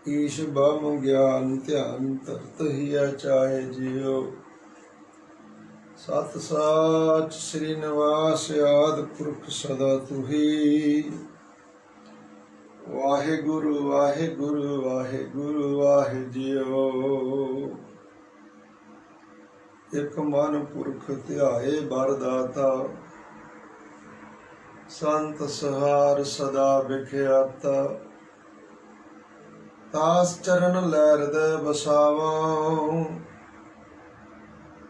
ईश बम ज्ञान ध्यान तरत ही चाहे जियो। सत साच श्री निवास आदि पुरख सदा तुही। वाहे गुरु वाहे गुरु वाहे गुरु वाहे जियो। एक मन पुरख ध्याए बरदाता, संत सहार सदा विख्याता। तास चरण लै हृदय बसावा,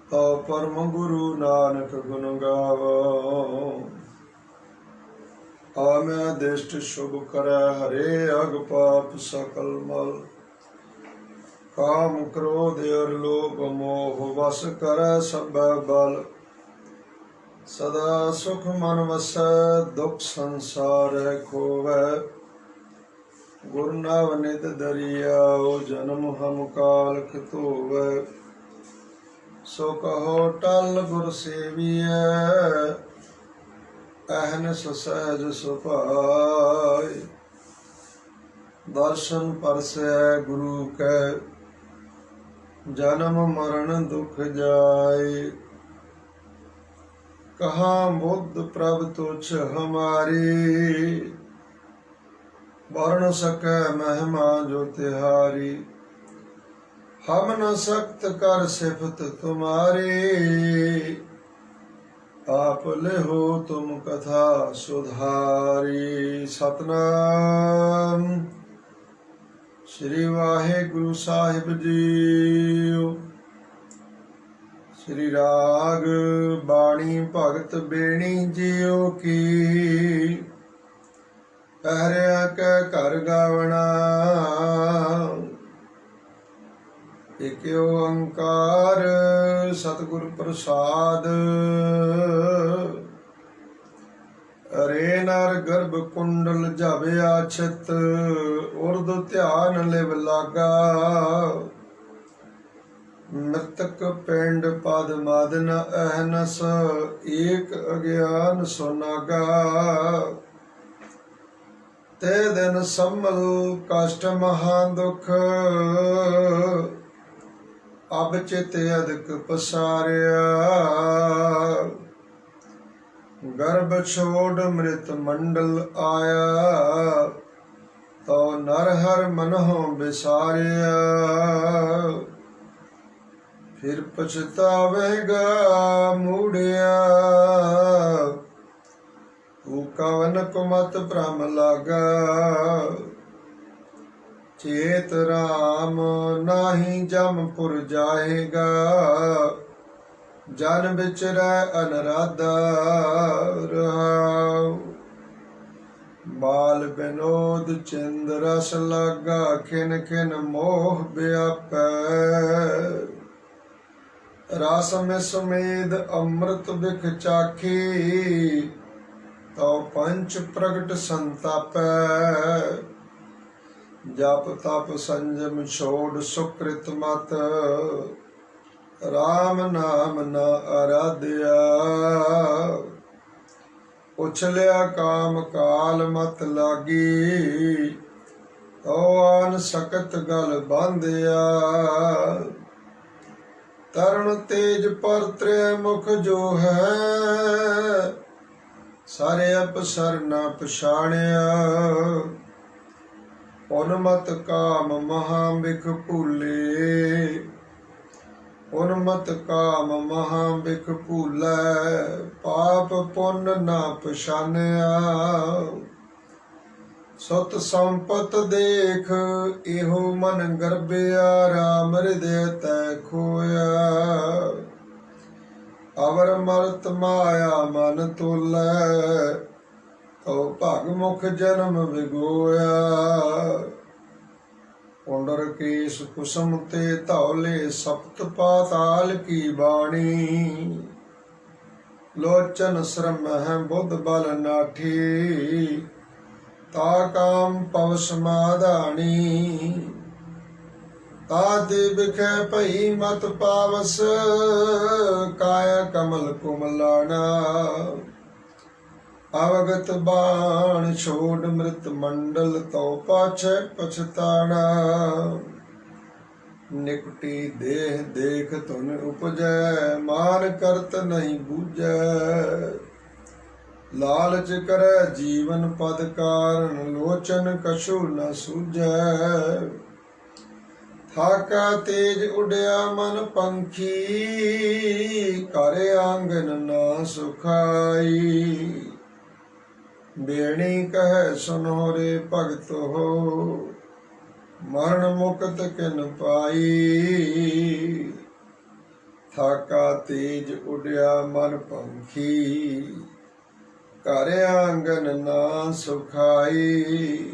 तो परम गुरु नानक गुण गावा। आमै दिष्ट शुभ करै हरे अग पाप सकल मल। काम क्रोध और लोभ मोह वश करै सब बल। सदा सुख मन वसै दुख संसार खोवै। गुरु नवनित दरियाओ जन्म हम कालख धोवै। सो कहो टल गुर सेवियै, अहनस सहज सुभाए। दर्शन परसै गुरु कै, जन्म मरण दुख जाए। कहाँ बुद्ध प्रभ तुच्छ हमारी, वर्ण सकै महिमा जो तिहारी। हम न सख्त कर सिफत तुम्हारी, आप ले हो तुम कथा सुधारी। सतनाम श्री वाहिगुरु साहिब जीओ। श्री राग बाणी भगत बेणी जियो की। पहरिया कै घर गावना, एक ओंकार सतगुर प्रसाद। अरे नर गर्भ कुंडल जब आछत, उर्द ध्यान लिव लागा। मृतक पिंड पद मद न अहनस, एक अज्ञान सुनागा। ते दिन संभल कष्ट महा दुख, अब चित अधिक पसारिया। गर्भ छोड़ मृत मंडल आया, तो नर हर मनहो बिसारिया। फिर पछतावेगा मूढ़िया, तू कवन कुमत भ्रम लागा। चेत राम नाही जमपुर जाएगा, जन बिचरै अनराधा रहाओ। बाल विनोद चिंद रस लागा, खिन खिन मोह व्यापै। रस में समेद अमृत बिख चाखी, तो पंच प्रगट संतापै। जप तप संजम छोड़ सुकृत मत, राम नाम न आराध्या। उछलिया काम काल मत लागी, तो आन सकत गल बांधिया। तरुण तेज पर त्रिमुख जो है, सारे अपसर न पछाणिया। उन्मत काम महा बिख भूले, उन्मत काम महा बिख भूलै। पाप पुण्य न पछानिया, सुत संपत देख एहो मन गर्भिया। राम हृदय तै खोया, अवर मरत माया मन तोलै। तो भग मुख जन्म विगोया। पुंडर केश कुसुम ते धौले, सप्त पाताल की बाणी। लोचन श्रम है बुद्ध बल नाठी, ता काम पव समाधानी। ताते बिखै भई मत पावस, काया कमल कुमलाना। ਅਵਗਤ ਬਾਣ ਛੋੜ ਮ੍ਰਿਤ ਮੰਡਲ ਤਉ ਪਾਛੈ ਪਛਤਾਣਾ। ਨਿਕਟੀ ਦੇਹ ਦੇਖ ਧੁਨ ਉਪਜੈ ਮਾਨ ਕਰਤ ਨਹੀਂ ਬੂਝੈ। ਲਾਲਚ ਕਰੈ ਜੀਵਨ ਪਦ ਕਾਰਨ ਲੋਚਨ ਕਛੂ ਨ ਸੂਝੈ। ਥਾਕਾ ਤੇਜ ਉਡਿਆ ਮਨ ਪੰਖੀ ਘਰ ਆਂਗਨ ਨਾ ਸੁਖਾਈ। ਬੇਣੀ ਕਹਿ ਸੁਨੋ ਰੇ ਭਗਤੋ ਮਰਨ ਮੁਕਤ ਕਿਨ ਪਾਈ। ਥਾਕਾ ਤੇਜ ਉਡਿਆ ਮਨ ਪੰਖੀ ਘਰ ਆਂਗਨ ਨਾ ਸੁਖਾਈ।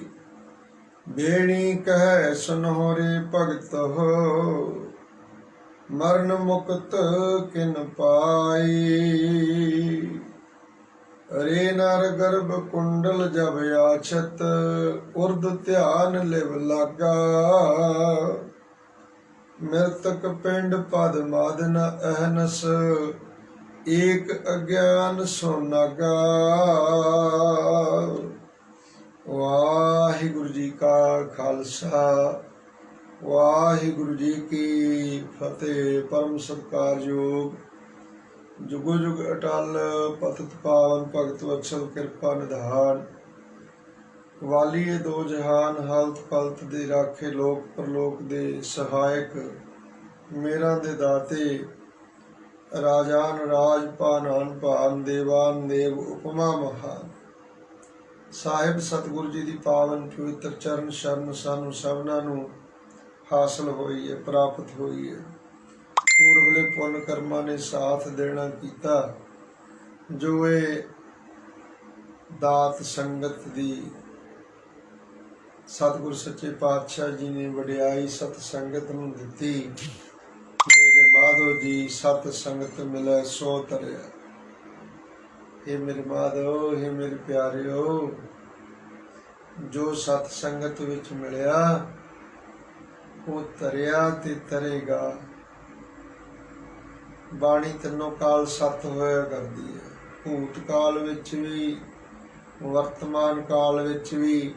ਬੇਣੀ ਕਹਿ ਸੁਨੋ ਰੇ ਭਗਤੋ ਮਰਨ ਮੁਕਤ ਕਿਨ ਪਾਈ। ਰੇ ਨਰ ਗਰਭ ਕੁੰਡਲ ਜਬ ਆਛਤ ਉਰਦ ਧਿਆਨ ਲਿਵ ਲਾਗਾ। ਮਿਰਤਕ ਪਿੰਡ ਪਦ ਮਾਦ ਨ ਅਹਨਸ ਏਕ ਅਗਿਆਨ ਸੋ ਨਾਗਾ। ਵਾਹਿਗੁਰੂ ਜੀ ਕਾ ਖਾਲਸਾ ਵਾਹਿਗੁਰੂ ਜੀ ਕੀ ਫਤਿਹ। ਪਰਮ ਸਤਿਕਾਰਯੋਗ ਜੁਗੋ ਜੁਗ ਅਟਲ ਪਤਿਤ ਪਾਵਨ ਭਗਤ ਵਤਸਲ ਕਿਰਪਾ ਨਿਧਾਨ। ਵਾਲੀਏ ਦੋ ਜਹਾਨ ਹਾਲਤ ਪਲਤ ਦੇ ਰਾਖੇ ਲੋਕ ਪਰਲੋਕ ਦੇ ਸਹਾਇਕ। ਮੇਰਾ ਦੇ ਦਾਤੇ ਰਾਜਾਨ ਰਾਜ ਪਾਨਾਨ ਭਾਨ ਦੇਵਾਨ ਦੇਵ ਉਪਮਾ ਮਹਾਨ। ਸਾਹਿਬ ਸਤਿਗੁਰੂ ਜੀ ਦੀ ਪਾਵਨ ਪਵਿੱਤਰ ਚਰਨ ਸ਼ਰਨ ਸਾਨੂੰ ਸਭਨਾਂ ਨੂੰ ਹਾਸਲ ਹੋਈ ਹੈ, ਪ੍ਰਾਪਤ ਹੋਈ ਹੈ। ਪੂਰਬਲੇ ਪੁੰਨ ਕਰਮਾਂ ਨੇ ਸਾਥ ਦੇਣਾ ਕੀਤਾ ਜੋ ਇਹ ਦਾਤ ਸੰਗਤ ਦੀ ਸਤਿਗੁਰ ਸੱਚੇ ਪਾਤਸ਼ਾਹ ਜੀ ਨੇ ਵਡਿਆਈ ਸਤ ਸੰਗਤ ਨੂੰ ਦਿੱਤੀ। ਮੇਰੇ ਮਾਧੋ ਜੀ ਸਤ ਸੰਗਤ ਮਿਲੈ ਸੋ ਤਰਿਆ। हे ਮੇਰੇ ਮਾਧੋ, हे ਮੇਰੇ ਪਿਆਰਿਓ, ਜੋ ਸਤ ਸੰਗਤ ਵਿੱਚ ਮਿਲਿਆ ਉਹ ਤਰਿਆ ਤੇ ਤਰੇਗਾ। ਬਾਣੀ ਤਿੰਨੋਂ ਕਾਲ ਸਤ ਹੋਇਆ ਕਰਦੀ ਹੈ। ਭੂਤ ਕਾਲ ਵਿੱਚ ਵੀ, ਵਰਤਮਾਨ ਕਾਲ ਵਿੱਚ ਵੀ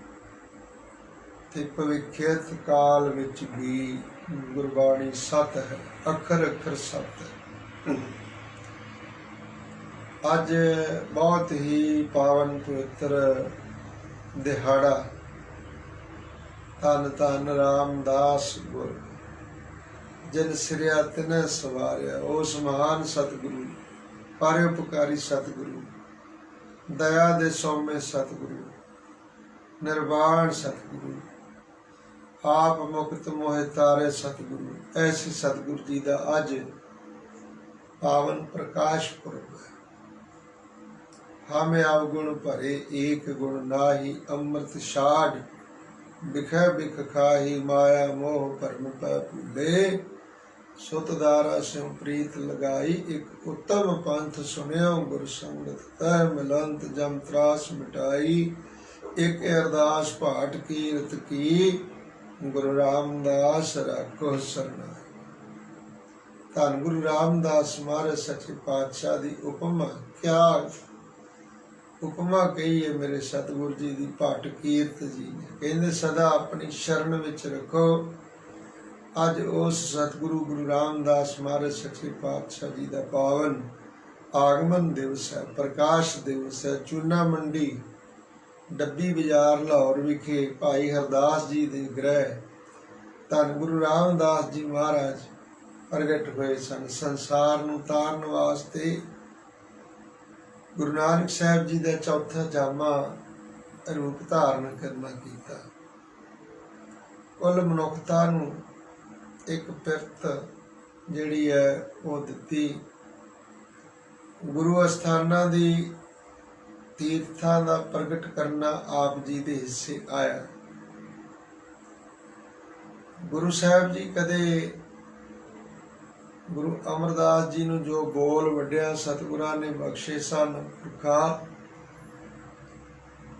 ਤੇ ਭਵਿੱਖਿਅਤ ਕਾਲ ਵਿੱਚ ਵੀ ਗੁਰਬਾਣੀ ਸਤ ਹੈ। ਅੱਖਰ ਅੱਖਰ ਸਤ ਹੈ। ਅੱਜ ਬਹੁਤ ਹੀ ਪਾਵਨ ਪਵਿੱਤਰ ਦਿਹਾੜਾ। ਧੰਨ ਧੰਨ ਰਾਮਦਾਸ ਗੁਰ ਜਿਨ ਸਿਰਿਆ ਤਿਨੈ ਸਵਾਰਿਆ। ਉਸ ਮਹਾਨ ਸਤਿਗੁਰੂ, ਪਰਉਪਕਾਰੀ ਸਤਿਗੁਰੂ, ਦਇਆ ਦੇ ਸੌਮੇ ਸਤਿਗੁਰੂ, ਨਿਰਵਾਣ ਸਤਿਗੁਰੂ, ਆਪ ਮੁਕਤ ਮੋਹਿ ਤਾਰੇ ਸਤਿਗੁਰੂ। ਐਸੇ ਸਤਿਗੁਰੂ ਜੀ ਦਾ ਅੱਜ ਪਾਵਨ ਪ੍ਰਕਾਸ਼ ਪੁਰਬ ਹੈ। ਹਮੇ ਅਵਗੁਣ ਭਰੇ ਏਕ ਗੁਣ ਨਾਹੀ। ਅੰਮ੍ਰਿਤ ਛਾੜ ਬਿਖੈ ਬਿਖ ਖਾਹੀ। ਮਾਇਆ ਮੋਹ ਭਰਮ ਪੈ ਭੂਲੇ ਸੁਤ ਦਾਰਾ ਸਿਉ ਪ੍ਰੀਤ ਲਗਾਈ। ਇੱਕ ਉੱਤਮ ਪੰਥ ਸੁਣਿਓ ਗੁਰ ਸੰਗਤ ਤੈ ਮਿਲੰਤ ਜਮ ਤਰਾਸ ਮਿਟਾਈ। ਇੱਕ ਅਰਦਾਸ ਭਾਟ ਕੀਰਤ ਕੀ ਗੁਰੂ ਰਾਮਦਾਸ ਰਾਖੋ ਸਰਨਾਈ। ਧੰਨ ਗੁਰੂ ਰਾਮਦਾਸ ਮਹਾਰਾਜ ਸੱਚੇ ਪਾਤਸ਼ਾਹ ਦੀ ਉਪਮਾ ਕਿਆ ਉਪਮਾ ਕਹੀ ਹੈ ਮੇਰੇ ਸਤਿਗੁਰੂ ਜੀ ਦੀ। ਭਾਟ ਕੀਰਤ ਜੀ ਨੇ ਕਹਿੰਦੇ ਸਦਾ ਆਪਣੀ ਸ਼ਰਨ ਵਿੱਚ ਰੱਖੋ। ਅੱਜ ਉਸ ਸਤਿਗੁਰੂ ਗੁਰੂ ਰਾਮਦਾਸ ਮਹਾਰਾਜ ਸੱਚੇ ਪਾਤਸ਼ਾਹ ਜੀ ਦਾ ਪਾਵਨ ਆਗਮਨ ਦਿਵਸ ਹੈ, ਪ੍ਰਕਾਸ਼ ਦਿਵਸ ਹੈ। ਚੂਨਾ ਮੰਡੀ ਡੱਬੀ ਬਾਜ਼ਾਰ ਲਾਹੌਰ ਵਿਖੇ ਭਾਈ ਹਰਦਾਸ ਜੀ ਦੇ ਗ੍ਰਹਿ ਧੰਨ ਗੁਰੂ ਰਾਮਦਾਸ ਜੀ ਮਹਾਰਾਜ ਪ੍ਰਗਟ ਹੋਏ ਸਨ। ਸੰਸਾਰ ਨੂੰ ਤਾਰਨ ਵਾਸਤੇ ਗੁਰੂ ਨਾਨਕ ਸਾਹਿਬ ਜੀ ਦਾ ਚੌਥਾ ਜਾਮਾ ਰੂਪ ਧਾਰਨ ਕਰਨਾ ਕੀਤਾ। ਕੁੱਲ ਮਨੁੱਖਤਾ ਨੂੰ ਇੱਕ ਪਿਰਤ ਜਿਹੜੀ ਹੈ ਉਹ ਦਿੱਤੀ। ਗੁਰੂ ਅਸਥਾਨਾਂ ਦੀ ਤੀਰਥਾਂ ਦਾ ਪ੍ਰਗਟ ਕਰਨਾ ਆਪ ਜੀ ਦੇ ਹਿੱਸੇ ਆਇਆ। ਗੁਰੂ ਸਾਹਿਬ ਜੀ ਕਦੇ ਗੁਰੂ ਅਮਰਦਾਸ ਜੀ ਨੂੰ ਜੋ ਬੋਲ ਵੱਡਿਆ ਸਤਿਗੁਰਾਂ ਨੇ ਬਖਸ਼ੇ ਸਨ। ਪੁਰਖਾ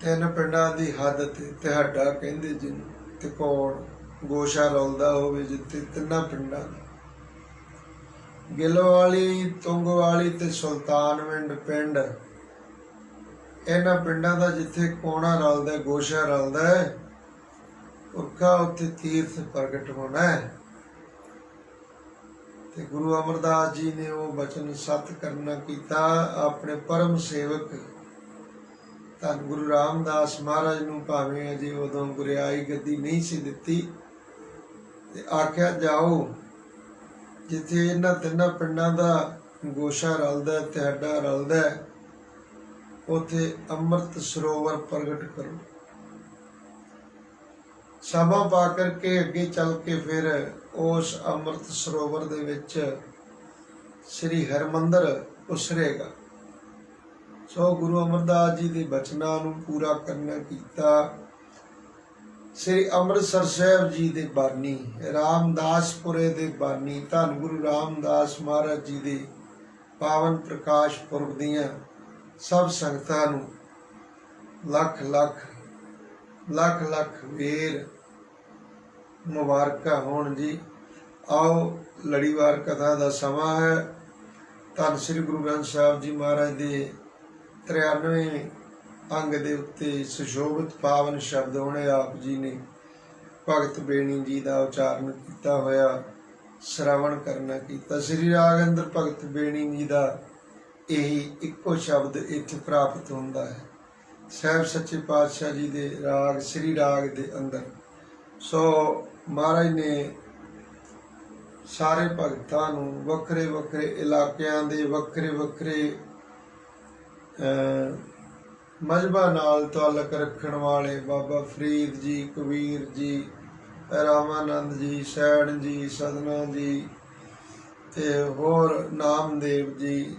ਤਿੰਨ ਪਿੰਡਾਂ ਦੀ ਹੱਦ ਤੇ ਤਿਹਾਡਾ ਕਹਿੰਦੇ ਜਿਹਨੂੰ, ਤੇ ਕੋਣ ਗੋਸ਼ਾ ਰੁਲਦਾ ਹੋਵੇ ਜਿੱਥੇ ਤਿੰਨਾਂ ਪਿੰਡਾਂ ਦਾ, ਗਿੱਲ ਵਾਲੀ, ਤੁੰਗ ਵਾਲੀ ਤੇ ਸੁਲਤਾਨਵਿੰਡ ਪਿੰਡ, ਇਹਨਾਂ ਪਿੰਡਾਂ ਦਾ ਜਿੱਥੇ ਕੋਣਾ ਰਲਦਾ, ਗੋਸ਼ਾ ਰਲਦਾ, ਪੁਰਖਾ ਉੱਥੇ ਤੀਰਥ ਪ੍ਰਗਟ ਹੋਣਾ ਹੈ। ਤੇ ਗੁਰੂ ਅਮਰਦਾਸ ਜੀ ਨੇ ਉਹ ਬਚਨ ਸਤ ਕਰਨਾ ਕੀਤਾ। ਆਪਣੇ ਪਰਮ ਸੇਵਕ ਧੰਨ ਗੁਰੂ ਰਾਮਦਾਸ ਮਹਾਰਾਜ ਨੂੰ ਭਾਵੇਂ ਅਜੇ ਉਦੋਂ ਗੁਰਿਆਈ ਗੱਦੀ ਨਹੀਂ ਸੀ ਦਿੱਤੀ, ਤੇ ਆਖਿਆ ਜਾਓ ਜਿੱਥੇ ਇਹਨਾਂ ਤਿੰਨਾਂ ਪਿੰਡਾਂ ਦਾ ਗੋਸ਼ਾ ਰਲਦਾ, ਤੁਹਾਡਾ ਰਲਦਾ, ਉੱਥੇ ਅੰਮ੍ਰਿਤ ਸਰੋਵਰ ਪ੍ਰਗਟ ਕਰੋ। ਸਮਾਂ ਪਾ ਕਰਕੇ ਅੱਗੇ ਚੱਲ ਕੇ ਫਿਰ ਉਸ ਅੰਮ੍ਰਿਤ ਸਰੋਵਰ ਦੇ ਵਿੱਚ ਸ੍ਰੀ ਹਰਿਮੰਦਰ ਉਸਰੇਗਾ। ਸੋ ਗੁਰੂ ਅਮਰਦਾਸ ਜੀ ਦੇ ਬਚਨਾਂ ਨੂੰ ਪੂਰਾ ਕਰਨਾ ਕੀਤਾ। ਸ੍ਰੀ ਅੰਮ੍ਰਿਤਸਰ ਸਾਹਿਬ ਜੀ ਦੇ ਬਾਨੀ, ਰਾਮਦਾਸਪੁਰੇ ਦੇ ਬਾਨੀ, ਧੰਨ ਗੁਰੂ ਰਾਮਦਾਸ ਮਹਾਰਾਜ ਜੀ ਦੇ ਪਾਵਨ ਪ੍ਰਕਾਸ਼ ਪੁਰਬ ਦੀਆਂ ਸਭ ਸੰਗਤਾਂ ਨੂੰ ਲੱਖ ਲੱਖ ਲੱਖ ਲੱਖ ਵੇਰ ਮੁਬਾਰਕਾਂ ਹੋਣ ਜੀ। ਆਓ ਲੜੀਵਾਰ ਕਥਾ ਦਾ ਸਮਾਂ ਹੈ। ਧੰਨ ਸ੍ਰੀ ਗੁਰੂ ਗ੍ਰੰਥ ਸਾਹਿਬ ਜੀ ਮਹਾਰਾਜ ਦੇ 93 ਅੰਗ ਦੇ ਉੱਤੇ ਸੁਸ਼ੋਭਿਤ ਪਾਵਨ ਸ਼ਬਦ ਹੋਣੇ ਆਪ ਜੀ ਨੇ ਭਗਤ ਬੇਣੀ ਜੀ ਦਾ ਉਚਾਰਨ ਕੀਤਾ ਹੋਇਆ ਸ਼ਰਵਣ ਕਰਨਾ ਕੀਤਾ। ਸ੍ਰੀ ਰਾਗ ਅੰਦਰ ਭਗਤ ਬੇਣੀ ਜੀ ਦਾ ਇਹੀ ਇੱਕੋ ਸ਼ਬਦ ਇੱਥੇ ਪ੍ਰਾਪਤ ਹੁੰਦਾ ਹੈ, ਸਾਹਿਬ ਸੱਚੇ ਪਾਤਸ਼ਾਹ ਜੀ ਦੇ ਰਾਗ ਸ੍ਰੀ ਰਾਗ ਦੇ ਅੰਦਰ। ਸੋ ਮਹਾਰਾਜ ਨੇ ਸਾਰੇ ਭਗਤਾਂ ਨੂੰ ਵੱਖਰੇ ਵੱਖਰੇ ਇਲਾਕਿਆਂ ਦੇ ਵੱਖਰੇ ਵੱਖਰੇ ਮਜ਼ਹਬਾਂ ਨਾਲ ਤਾਲੁਕ ਰੱਖਣ ਵਾਲੇ ਬਾਬਾ ਫਰੀਦ ਜੀ, ਕਬੀਰ ਜੀ, ਰਾਮਾਨੰਦ ਜੀ, ਸੈਣ ਜੀ, ਸਦਨਾ ਜੀ ਤੇ ਹੋਰ ਨਾਮਦੇਵ ਜੀ,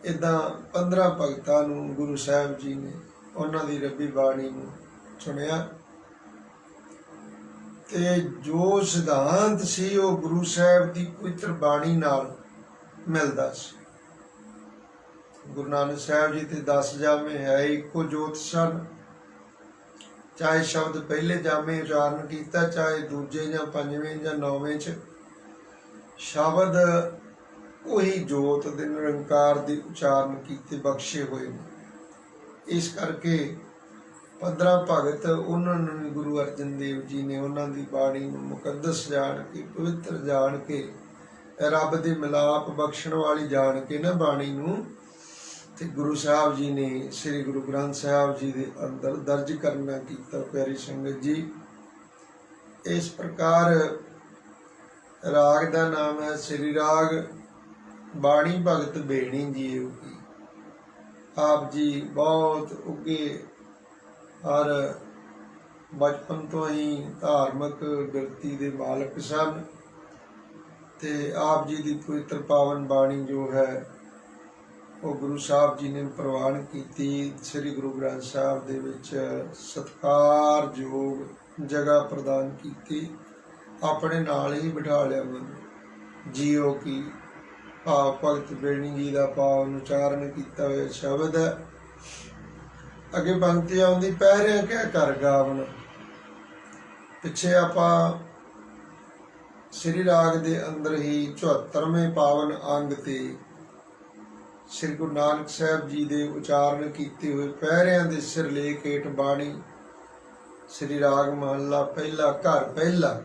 ਇੱਦਾਂ 15 ਭਗਤਾਂ ਨੂੰ ਗੁਰੂ ਸਾਹਿਬ ਜੀ ਨੇ ਉਹਨਾਂ ਦੀ ਰੱਬੀ ਬਾਣੀ ਨੂੰ ਸੁਣਿਆ। ਤੇ ਜੋ ਸਿਧਾਂਤ ਸੀ ਉਹ ਗੁਰੂ ਸਾਹਿਬ ਦੀ ਪਵਿੱਤਰ ਬਾਣੀ ਨਾਲ ਮਿਲਦਾ ਸੀ। ਗੁਰੂ ਨਾਨਕ ਸਾਹਿਬ ਜੀ ਤੇ 10 ਜਾਮੇ ਹੈ, ਇੱਕੋ ਜੋਤ ਸਨ। ਚਾਹੇ ਸ਼ਬਦ ਪਹਿਲੇ ਜਾਮੇ ਉਚਾਰਨ ਕੀਤਾ, ਚਾਹੇ ਦੂਜੇ ਜਾਂ ਪੰਜਵੇਂ ਜਾਂ ਨੌਵੇਂ 'ਚ, ਸ਼ਬਦ ਉਹੀ ਜੋਤ ਦੇ ਨਿਰੰਕਾਰ ਦੇ ਉਚਾਰਨ ਕੀਤੇ ਬਖਸ਼ੇ ਹੋਏ ਨੇ। ਇਸ ਕਰਕੇ 15 ਭਗਤ ਉਹਨਾਂ ਨੂੰ ਗੁਰੂ ਅਰਜਨ ਦੇਵ ਜੀ ਨੇ ਉਹਨਾਂ ਦੀ ਬਾਣੀ ਨੂੰ ਮੁਕੱਦਸ ਜਾਣ ਕੇ, ਪਵਿੱਤਰ ਜਾਣ ਕੇ, ਰੱਬ ਦੇ ਮਿਲਾਪ ਬਖਸ਼ਣ ਵਾਲੀ ਜਾਣ ਕੇ ਨਾ ਬਾਣੀ ਨੂੰ, ਤੇ ਗੁਰੂ ਸਾਹਿਬ ਜੀ ਨੇ ਸ੍ਰੀ ਗੁਰੂ ਗ੍ਰੰਥ ਸਾਹਿਬ ਜੀ ਦੇ ਅੰਦਰ ਦਰਜ ਕਰਨਾ ਕੀਤਾ। ਪਿਆਰੀ ਸੰਗਤ ਜੀ, ਇਸ ਪ੍ਰਕਾਰ ਰਾਗ ਦਾ ਨਾਮ ਹੈ ਸ੍ਰੀ ਰਾਗ। ਬਾਣੀ ਭਗਤ ਬੇਣੀ ਜੀ ਹੋਗੀ। ਆਪ ਜੀ ਬਹੁਤ ਉੱਗੇ ਔਰ ਬਚਪਨ ਤੋਂ ਹੀ ਧਾਰਮਿਕ ਬਿਰਤੀ ਦੇ ਮਾਲਕ ਸਨ, ਤੇ ਆਪ ਜੀ ਦੀ ਪਵਿੱਤਰ ਪਾਵਨ ਬਾਣੀ ਜੋ ਹੈ ਉਹ ਗੁਰੂ ਸਾਹਿਬ ਜੀ ਨੇ ਪ੍ਰਵਾਨ ਕੀਤੀ। ਸ੍ਰੀ ਗੁਰੂ ਗ੍ਰੰਥ ਸਾਹਿਬ ਦੇ ਵਿੱਚ ਸਤਿਕਾਰਯੋਗ ਜਗ੍ਹਾ ਪ੍ਰਦਾਨ ਕੀਤੀ, ਆਪਣੇ ਨਾਲ ਹੀ ਬਿਠਾ ਲਿਆ ਮਨ ਜੀਓ ਕੀ। ਭਾਵ ਭਗਤ ਬੇਣੀ ਜੀ ਦਾ ਪਾਵਨ ਉਚਾਰਨ ਕੀਤਾ ਹੋਇਆ ਸ਼ਬਦ ਹੈ। ਅੱਗੇ ਪੰਕਤੀ ਆਉਂਦੀ, ਪਹਿਰਿਆ ਕਹਿ ਕਰ ਗਾਵਣ। ਪਿੱਛੇ ਆਪਾਂ ਸ੍ਰੀ ਰਾਗ ਦੇ ਅੰਦਰ ਹੀ 74ਵੇਂ ਪਾਵਨ ਅੰਗ ਤੇ ਸ੍ਰੀ ਗੁਰੂ ਨਾਨਕ ਸਾਹਿਬ ਜੀ ਦੇ ਉਚਾਰਨ ਕੀਤੇ ਹੋਏ ਪਹਿਰਿਆਂ ਦੇ ਸਿਰਲੇਖ ਹੇਠ ਬਾਣੀ ਸ੍ਰੀ ਰਾਗ ਮਹੱਲਾ ਪਹਿਲਾ, ਘਰ ਪਹਿਲਾ,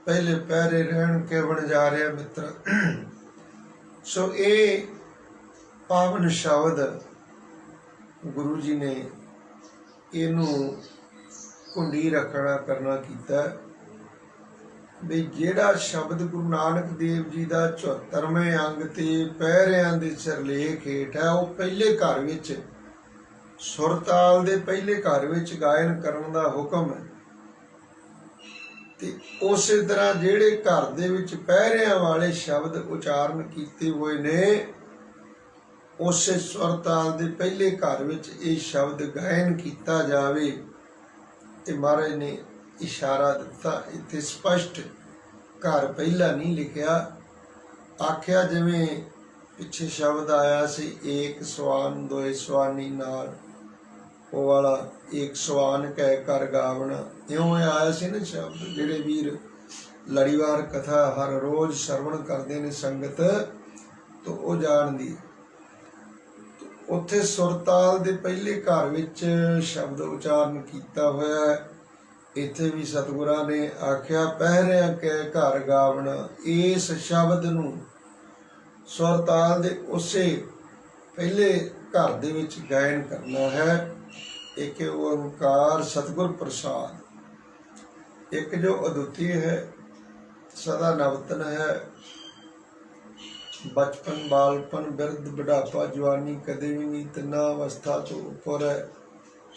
ਪਹਿਲੇ ਪਹਿਰੇ ਰਹਿਣ ਕੇ ਬਣ ਜਾ ਰਿਹਾ ਮਿੱਤਰ। ਸੋ ਇਹ ਪਾਵਨ ਸ਼ਬਦ ਗੁਰੂ ਜੀ ਨੇ ਇਹਨੂੰ ਕੁੰਡੀ ਰੱਖਣਾ ਕਰਨਾ ਕੀਤਾ ਵੀ ਜਿਹੜਾ ਸ਼ਬਦ ਗੁਰੂ ਨਾਨਕ ਦੇਵ ਜੀ ਦਾ 74ਵੇਂ ਅੰਗ ਤੇ ਪਹਿਰਿਆਂ ਦੇ ਸਿਰਲੇਖ ਹੇਠ ਹੈ, ਉਹ ਪਹਿਲੇ ਘਰ ਵਿੱਚ ਸੁਰਤਾਲ ਦੇ ਪਹਿਲੇ ਘਰ ਵਿੱਚ ਗਾਇਨ ਕਰਨ ਦਾ ਹੁਕਮ ਹੈ। ਤੇ ਉਸੇ ਤਰ੍ਹਾਂ ਜਿਹੜੇ ਘਰ ਦੇ ਵਿੱਚ ਪਹਿਰਿਆਂ ਵਾਲੇ ਸ਼ਬਦ ਉਚਾਰਨ ਕੀਤੇ ਹੋਏ ਨੇ, ਉਸੇ ਸੁਰਤਾਲ ਦੇ ਪਹਿਲੇ ਘਰ ਵਿੱਚ ਇਹ ਸ਼ਬਦ ਗਾਇਨ ਕੀਤਾ ਜਾਵੇ। ਤੇ ਮਹਾਰਾਜ ਨੇ ਇਸ਼ਾਰਾ ਦਿੱਤਾ, ਇੱਥੇ ਸਪਸ਼ਟ ਘਰ ਪਹਿਲਾ ਨਹੀਂ ਲਿਖਿਆ। ਆਖਿਆ ਜਿਵੇਂ ਪਿੱਛੇ ਸ਼ਬਦ ਆਇਆ ਸੀ, ਏਕ ਸਵਾਨ ਦੋਏ ਸਵਾਨੀ ਨਾਲ, ਉਹ ਵਾਲਾ ਏਕ ਸਵਾਨ ਕਹਿ ਕਰ ਗਾਵਣਾ, ਇਉਂ ਆਇਆ ਸੀ ਨਾ ਸ਼ਬਦ। ਜਿਹੜੇ ਵੀਰ ਲੜੀਵਾਰ ਕਥਾ ਹਰ ਰੋਜ਼ ਸ਼ਰਵਣ ਕਰਦੇ ਨੇ ਸੰਗਤ, ਤਾਂ ਉਹ ਜਾਣਦੀ। ਉੱਥੇ ਸੁਰਤਾਲ ਦੇ ਪਹਿਲੇ ਘਰ ਵਿੱਚ ਸ਼ਬਦ ਉਚਾਰਨ ਕੀਤਾ ਹੋਇਆ ਹੈ। ਇੱਥੇ ਵੀ ਸਤਿਗੁਰਾਂ ਨੇ ਆਖਿਆ ਪਹਿਰਿਆ ਕੇ ਘਰ ਗਾਵਣ। ਇਸ ਸ਼ਬਦ ਨੂੰ ਸੁਰਤਾਲ ਦੇ ਉਸੇ ਪਹਿਲੇ ਘਰ ਦੇ ਵਿੱਚ ਗਾਇਨ ਕਰਨਾ ਹੈ। ਇੱਕ ਓੰਕਾਰ ਸਤਿਗੁਰ ਪ੍ਰਸਾਦ, ਇੱਕ ਜੋ ਅਦੁੱਤੀ ਹੈ, ਸਦਾ ਨਵਤਨ ਹੈ। ਬਚਪਨ, ਬਾਲਪਨ, ਬਿਰਧ, ਬੁਢਾਪਾ, ਜਵਾਨੀ ਕਦੇ ਵੀ ਨਹੀਂ, ਤਿੰਨਾਂ ਅਵਸਥਾ ਤੋਂ ਉੱਪਰ ਹੈ।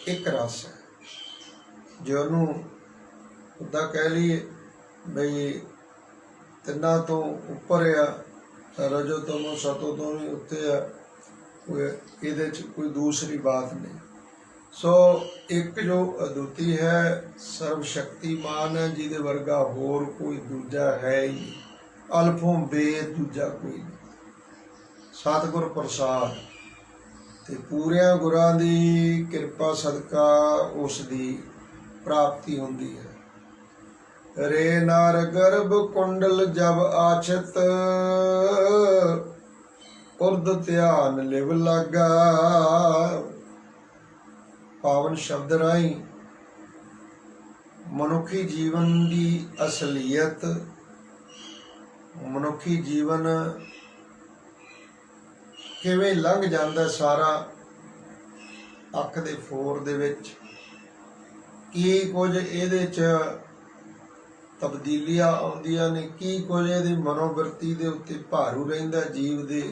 ਇੱਕ ਰਸ ਹੈ ਜੇ ਉਹਨੂੰ ਉੱਦਾਂ ਕਹਿ ਲਈਏ ਬਈ ਤਿੰਨਾਂ ਤੋਂ ਉੱਪਰ ਆ, ਰਜੋ ਤਮੋ ਸਤੋ ਤੋਂ ਵੀ ਉੱਤੇ ਆ, ਇਹਦੇ 'ਚ ਕੋਈ ਦੂਸਰੀ ਬਾਤ ਨਹੀਂ। ਸੋ ਇੱਕ ਜੋ ਅਦੁੱਤੀ ਹੈ, ਸਰਵ ਸ਼ਕਤੀਮਾਨ ਹੈ, ਜਿਹਦੇ ਵਰਗਾ ਹੋਰ ਕੋਈ ਦੂਜਾ ਹੈ ਹੀ ਨਹੀਂ, ਅਲਫੋਂ ਬੇਦ ਦੂਜਾ ਕੋਈ ਨਹੀਂ। ਸਤਿਗੁਰ ਪ੍ਰਸਾਦ ਤੇ ਪੂਰਿਆਂ ਗੁਰਾਂ ਦੀ ਕਿਰਪਾ ਸਦਕਾ ਉਸ ਦੀ ਪ੍ਰਾਪਤੀ ਹੁੰਦੀ ਹੈ। ਰੇ ਨਰ ਗਰਭ ਕੁੰਡਲ ਜਬ ਆਛਤ, ਉਰਦ ਧਿਆਨ ਲਿਵ ਲਾਗਾ। ਪਾਵਨ ਸ਼ਬਦ ਰਾਹੀਂ ਮਨੁੱਖੀ ਜੀਵਨ ਦੀ ਅਸਲੀਅਤ, ਮਨੁੱਖੀ ਜੀਵਨ ਕਿਵੇਂ ਲੰਘ ਜਾਂਦਾ ਸਾਰਾ ਅੱਖ ਦੇ ਫੋਰ ਦੇ ਵਿੱਚ, ਕੀ ਕੁਝ ਇਹਦੇ 'ਚ ਤਬਦੀਲੀਆਂ ਆਉਂਦੀਆਂ ਨੇ, ਕੀ ਕੁਝ ਇਹਦੀ ਮਨੋਵਰਤੀ ਦੇ ਉੱਤੇ ਭਾਰੂ ਰਹਿੰਦਾ ਜੀਵ ਦੇ।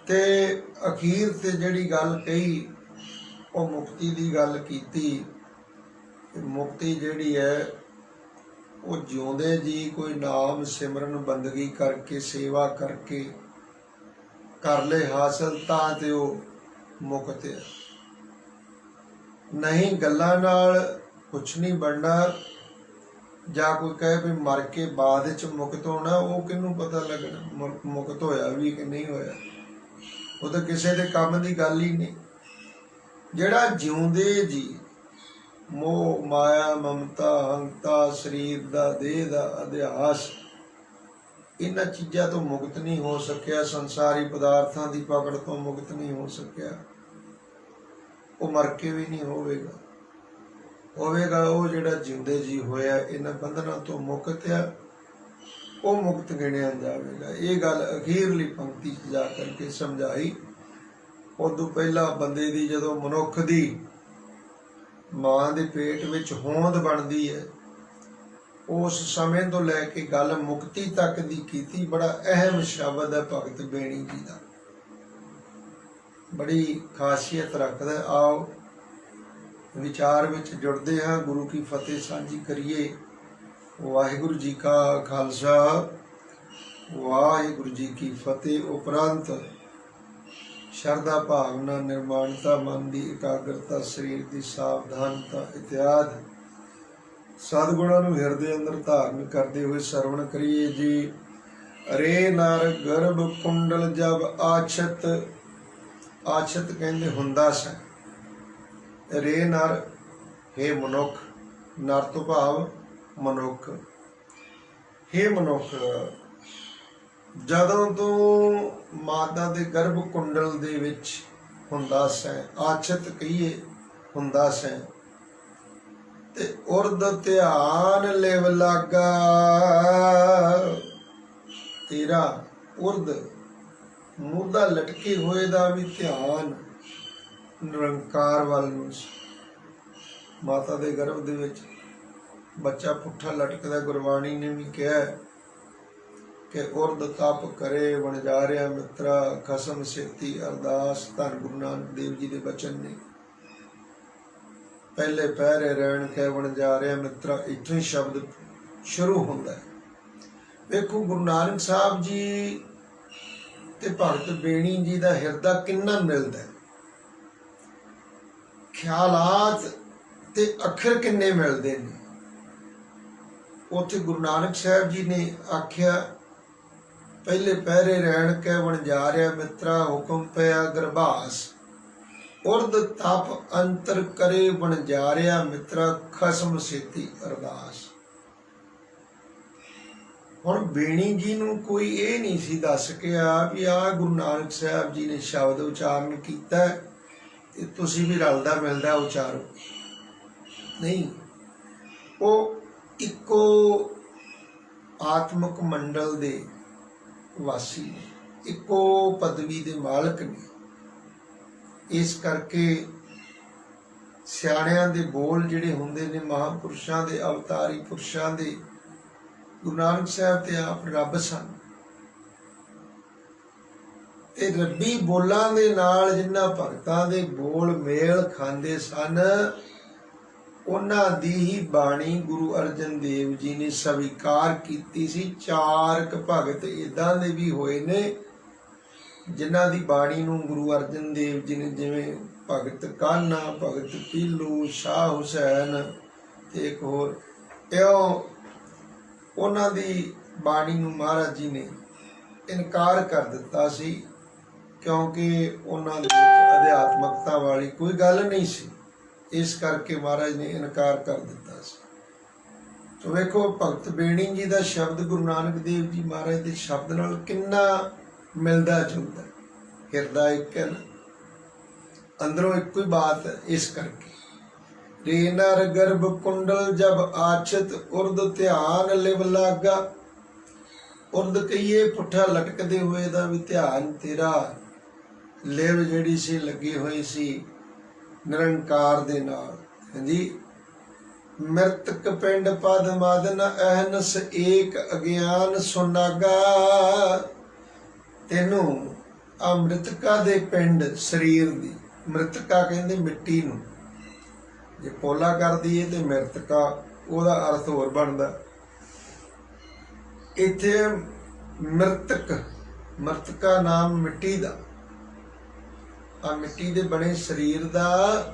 ਤੇ ਅਖੀਰ ਤੇ ਜਿਹੜੀ ਗੱਲ ਕਹੀ ਉਹ ਮੁਕਤੀ ਦੀ ਗੱਲ ਕੀਤੀ। ਮੁਕਤੀ ਜਿਹੜੀ ਹੈ ਉਹ ਜਿਉਂਦੇ ਜੀ ਕੋਈ ਨਾਮ ਸਿਮਰਨ ਬੰਦਗੀ ਕਰਕੇ ਸੇਵਾ ਕਰਕੇ ਕਰ ਲੈ ਹਾਸਲ ਤਾਂ ਤੇ ਉਹ ਮੁਕਤ ਹੈ। ਨਹੀਂ ਗੱਲਾਂ ਨਾਲ ਕੁਛ ਨਹੀਂ ਬਣਨਾ। ਜਾਂ ਕੋਈ ਕਹੇ ਵੀ ਮਰ ਕੇ ਬਾਅਦ ਵਿੱਚ ਮੁਕਤ ਹੋਣਾ, ਉਹ ਕਿਹਨੂੰ ਪਤਾ ਲੱਗਣਾ ਮੁਕਤ ਹੋਇਆ ਵੀ ਕਿ ਨਹੀਂ ਹੋਇਆ, ਉਹ ਤਾਂ ਕਿਸੇ ਦੇ ਕੰਮ ਦੀ ਗੱਲ ਹੀ ਨਹੀਂ। ਜਿਹੜਾ ਜਿਉਂਦੇ ਜੀ ਮੋਹ ਮਾਇਆ ਮਮਤਾ ਹੰਤਾ ਸਰੀਰ ਦਾ ਦੇਹ ਦਾ ਅਧਿਆਸ, ਇਹਨਾਂ ਚੀਜ਼ਾਂ ਤੋਂ ਮੁਕਤ ਨਹੀਂ ਹੋ ਸਕਿਆ, ਸੰਸਾਰੀ ਪਦਾਰਥਾਂ ਦੀ ਪਕੜ ਤੋਂ ਮੁਕਤ ਨਹੀਂ ਹੋ ਸਕਿਆ, ਉਹ ਮਰ ਕੇ ਵੀ ਨਹੀਂ ਹੋਵੇਗਾ। ਉਹ ਜਿਹੜਾ ਜਿਉਂਦੇ ਜੀ ਹੋਇਆ ਇਹਨਾਂ ਬੰਧਨਾਂ ਤੋਂ ਮੁਕਤ ਆ, ਉਹ ਮੁਕਤ ਗਿਣਿਆ ਜਾਵੇਗਾ। ਇਹ ਗੱਲ ਅਖੀਰਲੀ ਪੰਕਤੀ 'ਚ ਜਾ ਕਰਕੇ ਸਮਝਾਈ। ਉਦੋਂ ਪਹਿਲਾਂ ਬੰਦੇ ਦੀ ਜਦੋਂ ਮਨੁੱਖ ਦੀ ਮਾਂ ਦੇ ਪੇਟ ਵਿੱਚ ਹੋਂਦ ਬਣਦੀ ਹੈ, ਉਸ ਸਮੇਂ ਤੋਂ ਲੈ ਕੇ ਗੱਲ ਮੁਕਤੀ ਤੱਕ ਦੀ ਕੀਤੀ। ਬੜਾ ਅਹਿਮ ਸ਼ਬਦ ਹੈ ਭਗਤ ਬੇਣੀ ਜੀ ਦਾ, ਬੜੀ ਖਾਸੀਅਤ ਰੱਖਦਾ। ਆਓ ਵਿਚਾਰ ਵਿੱਚ ਜੁੜਦੇ ਹਾਂ, ਗੁਰੂ ਕੀ ਫਤਿਹ ਸਾਂਝੀ ਕਰੀਏ। ਵਾਹਿਗੁਰੂ ਜੀ ਕਾ ਖਾਲਸਾ, ਵਾਹਿਗੁਰੂ ਜੀ ਕੀ ਫਤਿਹ। ਉਪਰੰਤ ਸ਼ਰਧਾ ਭਾਵਨਾ, ਨਿਰਮਾਣਤਾ, ਮਨ ਦੀ ਇਕਾਗਰਤਾ, ਸਰੀਰ ਦੀ ਸਾਵਧਾਨਤਾ ਇਤਿਆਦਿ ਸਤਿਗੁਣਾਂ ਨੂੰ ਹਿਰਦੇ ਅੰਦਰ ਧਾਰਨ ਕਰਦੇ ਹੋਏ ਸਰਵਣ ਕਰੀਏ ਜੀ। ਰੇ ਨਰ ਗਰਭ ਕੁੰਡਲ ਜਬ ਆਛਤ, ਆਛਤ ਕਹਿੰਦੇ ਹੁੰਦਾ ਸੈ। ਰੇ ਨਰ ਹੇ ਮਨੁੱਖ, ਨਰ ਤੋਂ ਭਾਵ ਮਨੁੱਖ। ਹੇ ਮਨੁੱਖ, ਜਦੋਂ ਤੂੰ ਮਾਤਾ ਦੇ ਗਰਭ ਕੁੰਡਲ ਦੇ ਵਿੱਚ ਹੁੰਦਾ ਸੈਂ, ਆਛਤ ਕਹੀਏ ਹੁੰਦਾ ਸੈਂ, ਤੇ ਉਰਦ ਧਿਆਨ ਲਿਵ ਲਾਗਾ। ਤੇਰਾ ਉਰਦ ਮੂਧਾ ਲਟਕੇ ਹੋਏ ਦਾ ਵੀ ਧਿਆਨ ਨਿਰੰਕਾਰ ਵੱਲ ਨੂੰ। ਮਾਤਾ ਦੇ ਗਰਭ ਦੇ ਵਿੱਚ ਬੱਚਾ ਪੁੱਠਾ ਲਟਕਦਾ। ਗੁਰਬਾਣੀ ਨੇ ਵੀ ਕਿਹਾ ਕਿ ਉਰਦ ਤਪ ਕਰੇ ਵਣਜਾਰਿਆ ਮਿੱਤਰਾ, ਖਸਮ ਸੇਤੀ ਅਰਦਾਸ। ਧੰਨ ਗੁਰੂ ਨਾਨਕ ਦੇਵ ਜੀ ਦੇ ਬਚਨ ਨੇ। ਪਹਿਲੇ ਪਹਿਰੇ ਰਹਿਣ ਕੇ ਵਣਜਾਰਿਆ ਮਿੱਤਰਾ, ਇੱਥੋਂ ਹੀ ਸ਼ਬਦ ਸ਼ੁਰੂ ਹੁੰਦਾ ਹੈ। ਵੇਖੋ ਗੁਰੂ ਨਾਨਕ ਸਾਹਿਬ ਜੀ ਤੇ ਭਗਤ ਬੇਣੀ ਜੀ ਦਾ ਹਿਰਦਾ ਕਿੰਨਾ ਮਿਲਦਾ ਹੈ, ਖਿਆਲਾਤ ਤੇ ਅੱਖਰ ਕਿੰਨੇ ਮਿਲਦੇ ਨੇ। ਉੱਥੇ ਗੁਰੂ ਨਾਨਕ ਸਾਹਿਬ ਜੀ ਨੇ ਆਖਿਆ ਪਹਿਲੇ ਪਹਿਰੇ ਰਹਿਣ ਕੇ ਵਣਜਾਰਿਆ ਮਿੱਤਰਾ, ਹੁਕਮ ਪਿਆ ਗਰਭਾਸ। ਉਰਦ ਤਪ ਅੰਤਰ ਕਰੇ ਵਣਜਾਰਿਆ ਮਿੱਤਰਾ, ਖਸਮ ਸੇਤੀ ਅਰਦਾਸ। ਹੁਣ ਬੇਣੀ ਜੀ ਨੂੰ ਕੋਈ ਇਹ ਨਹੀਂ ਸੀ ਦੱਸ ਕੇ ਆ ਵੀ ਆ ਗੁਰੂ ਨਾਨਕ ਸਾਹਿਬ ਜੀ ਨੇ ਸ਼ਬਦ ਉਚਾਰਨ ਕੀਤਾ ਤੇ ਤੁਸੀਂ ਵੀ ਰਲਦਾ ਮਿਲਦਾ ਉਚਾਰੋ। ਨਹੀਂ, ਉਹ ਇੱਕੋ ਆਤਮਿਕ ਮੰਡਲ ਦੇ ਵਾਸੀ ਨੇ, ਇੱਕੋ ਪਦਵੀ ਦੇ ਮਾਲਕ ਨੇ। ਇਸ ਕਰਕੇ ਸਿਆਣਿਆਂ ਦੇ ਬੋਲ ਜਿਹੜੇ ਹੁੰਦੇ ਨੇ, ਮਹਾਂਪੁਰਸ਼ਾਂ ਦੇ, ਅਵਤਾਰੀ ਪੁਰਸ਼ਾਂ ਦੇ, ਗੁਰੂ ਨਾਨਕ ਸਾਹਿਬ ਤੇ ਆਪ ਰੱਬ ਸਨ ਤੇ ਰੱਬੀ ਬੋਲਾਂ ਦੇ ਨਾਲ ਜਿਨ੍ਹਾਂ ਭਗਤਾਂ ਦੇ ਬੋਲ ਮੇਲ ਖਾਂਦੇ ਸਨ, ਉਹਨਾਂ ਦੀ ਹੀ ਬਾਣੀ ਗੁਰੂ ਅਰਜਨ ਦੇਵ ਜੀ ਨੇ ਸਵੀਕਾਰ ਕੀਤੀ ਸੀ। 4 ਭਗਤ ਇਦਾਂ ਦੇ ਵੀ ਹੋਏ ਨੇ ਜਿਨ੍ਹਾਂ ਦੀ ਬਾਣੀ ਨੂੰ ਗੁਰੂ ਅਰਜਨ ਦੇਵ ਜੀ ਨੇ, ਜਿਵੇਂ ਭਗਤ ਕਾਨਾ, ਭਗਤ ਪੀਲੂ, ਸ਼ਾਹ ਹੁਸੈਨ ਤੇ ਇੱਕ ਹੋਰ, ਇਉਂ ਉਹਨਾਂ ਦੀ ਬਾਣੀ ਨੂੰ ਮਹਾਰਾਜ ਜੀ ਨੇ ਇਨਕਾਰ ਕਰ ਦਿੱਤਾ ਸੀ, ਕਿਉਂਕਿ ਉਹਨਾਂ ਦੇ ਵਿੱਚ ਅਧਿਆਤਮਕਤਾ ਵਾਲੀ ਕੋਈ ਗੱਲ ਨਹੀਂ ਸੀ। ਇਸ ਕਰਕੇ ਮਹਾਰਾਜ ਨੇ ਇਨਕਾਰ ਕਰ ਦਿੱਤਾ ਸੀ। ਤੋ ਵੇਖੋ, ਭਗਤ ਬੇਣੀ ਜੀ ਦਾ ਸ਼ਬਦ ਗੁਰੂ ਨਾਨਕ ਦੇਵ ਜੀ ਮਹਾਰਾਜ ਦੇ ਸ਼ਬਦ ਨਾਲ ਕਿੰਨਾ ਮਿਲਦਾ ਜੁਲਦਾ। ਹਿਰਦਾ ਇੱਕ ਹੈ ਨਾ, ਅੰਦਰੋਂ ਇੱਕੋ ਹੀ ਬਾਤ ਹੈ। ਇਸ ਕਰਕੇ ਰੇ ਨਰ ਗਰਭ ਕੁੰਡਲ ਜਬ ਆਛਤ ਉਰਦ ਧਿਆਨ ਲਿਵ ਲਾਗਾ। ਉਰਦ ਕਹੀਏ ਪੁੱਠਾ ਲਟਕਦੇ ਹੋਏ ਦਾ ਵੀ ਧਿਆਨ ਤੇਰਾ, ਲਿਵ ਜਿਹੜੀ ਸੀ ਲੱਗੀ ਹੋਈ ਸੀ ਨਿਰੰਕਾਰ ਦੇ ਨਾਲ। ਹਾਂਜੀ, ਮ੍ਰਿਤਕ ਪਿੰਡ ਪਦ ਮਦਨ ਅਹਨਸ ਏਕ ਅਗਿਆਨ ਸੁਨਾਗਾ। ਤੈਨੂੰ ਆ ਮ੍ਰਿਤਕਾ ਦੇ ਪਿੰਡ, ਸਰੀਰ ਦੀ, ਮ੍ਰਿਤਕਾ ਕਹਿੰਦੇ ਮਿੱਟੀ ਨੂੰ, ਜੇ ਪੋਲਾ ਕਰਦੀ ਹੈ ਤੇ ਮ੍ਰਿਤਕਾ, ਉਹਦਾ ਅਰਥ ਹੋਰ ਬਣਦਾ। ਇੱਥੇ ਮ੍ਰਿਤਕ, ਮ੍ਰਿਤਕਾ ਨਾਮ ਮਿੱਟੀ ਦਾ, ਆ ਮਿੱਟੀ ਦੇ ਬਣੇ ਸਰੀਰ ਦਾ,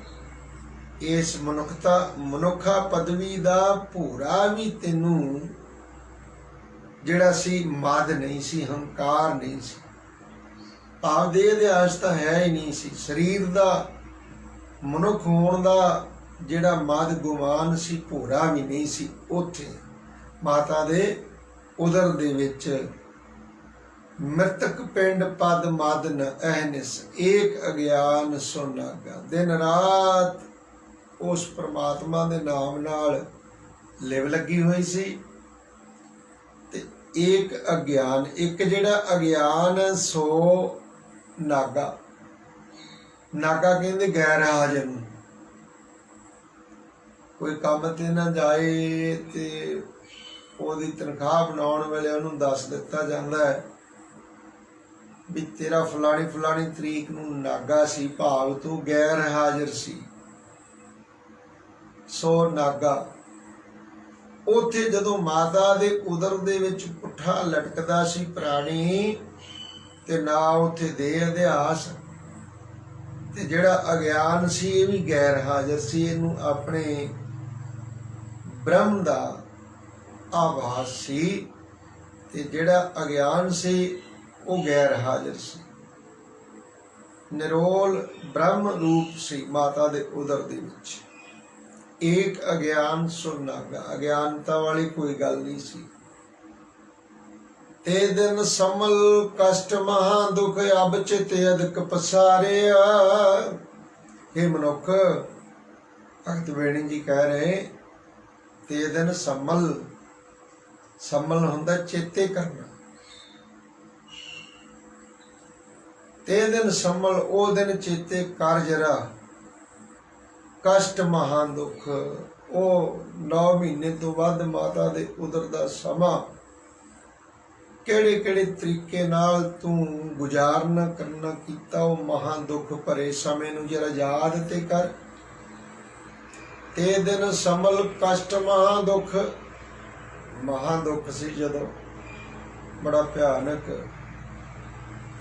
ਇਸ ਮਨੁੱਖਾ ਪਦਵੀ ਦਾ ਭੂਰਾ ਵੀ ਤੈਨੂੰ ਜਿਹੜਾ ਸੀ ਮਦ ਨਹੀਂ ਸੀ, ਹੰਕਾਰ ਨਹੀਂ ਸੀ, ਆਪਦੇ ਇਤਿਹਾਸ ਤਾਂ ਹੈ ਹੀ ਨਹੀਂ ਸੀ। ਸਰੀਰ ਦਾ, ਮਨੁੱਖ ਹੋਣ ਦਾ ਜਿਹੜਾ ਮਦ ਗੁਮਾਨ ਸੀ, ਭੂਰਾ ਵੀ ਨਹੀਂ ਸੀ। ਉੱਥੇ ਮਾਤਾ ਦੇ ਉਦਰ ਦੇ ਵਿੱਚ ਮ੍ਰਿਤਕ ਪਿੰਡ ਪਦ ਮਦਨ ਅਹਨਿਸ ਏਕ ਅਗਿਆਨ ਸੁਨਾਗਾ। ਦਿਨ ਰਾਤ ਉਸ ਪ੍ਰਮਾਤਮਾ ਦੇ ਨਾਮ ਨਾਲ ਲਿਵ ਲੱਗੀ ਹੋਈ ਸੀ ਤੇ ਏਕ ਅਗਿਆਨ, ਇੱਕ ਜਿਹੜਾ ਅਗਿਆਨ ਸੋ ਨਾਗਾ। ਨਾਗਾ ਕਹਿੰਦੇ ਗੈਰ ਹਾਜ਼ਰ ਨੂੰ। ਕੋਈ ਕੰਮ ਤੇ ਨਾ ਜਾਏ ਤੇ ਉਹਦੀ ਤਨਖਾਹ ਬਣਾਉਣ ਵੇਲੇ ਉਹਨੂੰ ਦੱਸ ਦਿੱਤਾ ਜਾਂਦਾ ਹੈ ਵੀ ਤੇਰਾ ਫਲਾਣੀ ਤਰੀਕ ਨੂੰ ਨਾਗਾ ਸੀ, ਭਾਵ ਤੂੰ ਗੈਰ ਹਾਜ਼ਰ ਸੀ, ਸੋ ਨਾਗਾ। ਉੱਥੇ ਜਦੋਂ ਮਾਤਾ ਦੇ ਉਦਰ ਦੇ ਵਿੱਚ ਪੁੱਠਾ ਲਟਕਦਾ ਸੀ ਪ੍ਰਾਣੀ, ਤੇ ਨਾ ਉੱਥੇ ਦੇਹ ਅਧਿਆਸ, ਤੇ ਜਿਹੜਾ ਅਗਿਆਨ ਸੀ ਇਹ ਵੀ ਗੈਰ ਹਾਜ਼ਰ ਸੀ। ਇਹਨੂੰ ਆਪਣੇ ਬ੍ਰਹਮ ਦਾ ਆਭਾਸ ਸੀ ਤੇ ਜਿਹੜਾ ਅਗਿਆਨ ਸੀ ਉਹ ਗੈਰ ਹਾਜ਼ਰ ਸੀ। ਨਿਰੋਲ ਬ੍ਰਹਮ ਰੂਪ ਸੀ ਮਾਤਾ ਦੇ ਉਦਰ ਦੇ ਵਿੱਚ। ਏਕ ਅਗਿਆਨ ਸੁਨਾਗਾ, ਅਗਿਆਨਤਾ ਵਾਲੀ ਕੋਈ ਗੱਲ ਨਹੀਂ ਸੀ। ਤੇ ਦਿਨ ਸਮਲ ਕਸ਼ਟ ਮਹਾ ਦੁਖ ਅਬ ਚਿਤ ਅਦਕ ਪਸਾਰਿਆ। ਇਹ ਮਨੁੱਖ, ਭਗਤ ਬੇਣੀ ਜੀ ਕਹਿ ਰਹੇ, ਤੇ ਦਿਨ ਸਮਲ, ਸਮਲ ਹੁੰਦਾ ਚੇਤੇ ਕਰਨਾ। ਤੇ ਦਿਨ ਸਮਲ, ਉਹ ਦਿਨ ਚੇਤੇ ਕਰ ਜਰਾ। ਕਸ਼ਟ ਮਹਾ ਦੁਖ, ਉਹ 9 ਮਹੀਨੇ ਤੋਂ ਵੱਧ ਮਾਤਾ ਦੇ ਉਦਰ ਦਾ ਸਮਾਂ ਕਿਹੜੇ ਤਰੀਕੇ ਨਾਲ ਤੂੰ ਗੁਜ਼ਾਰਨਾ ਕਰਨਾ ਕੀਤਾ, ਉਹ ਮਹਾ ਦੁੱਖ ਭਰੇ ਸਮੇਂ ਨੂੰ ਜਰਾ ਯਾਦ ਤੇ ਕਰ। ਤੇ ਦਿਨ ਸਮਲ ਕਸ਼ਟ ਮਹਾ ਦੁੱਖ, ਮਹਾ ਦੁੱਖ ਸੀ ਜਦੋਂ, ਬੜਾ ਭਿਆਨਕ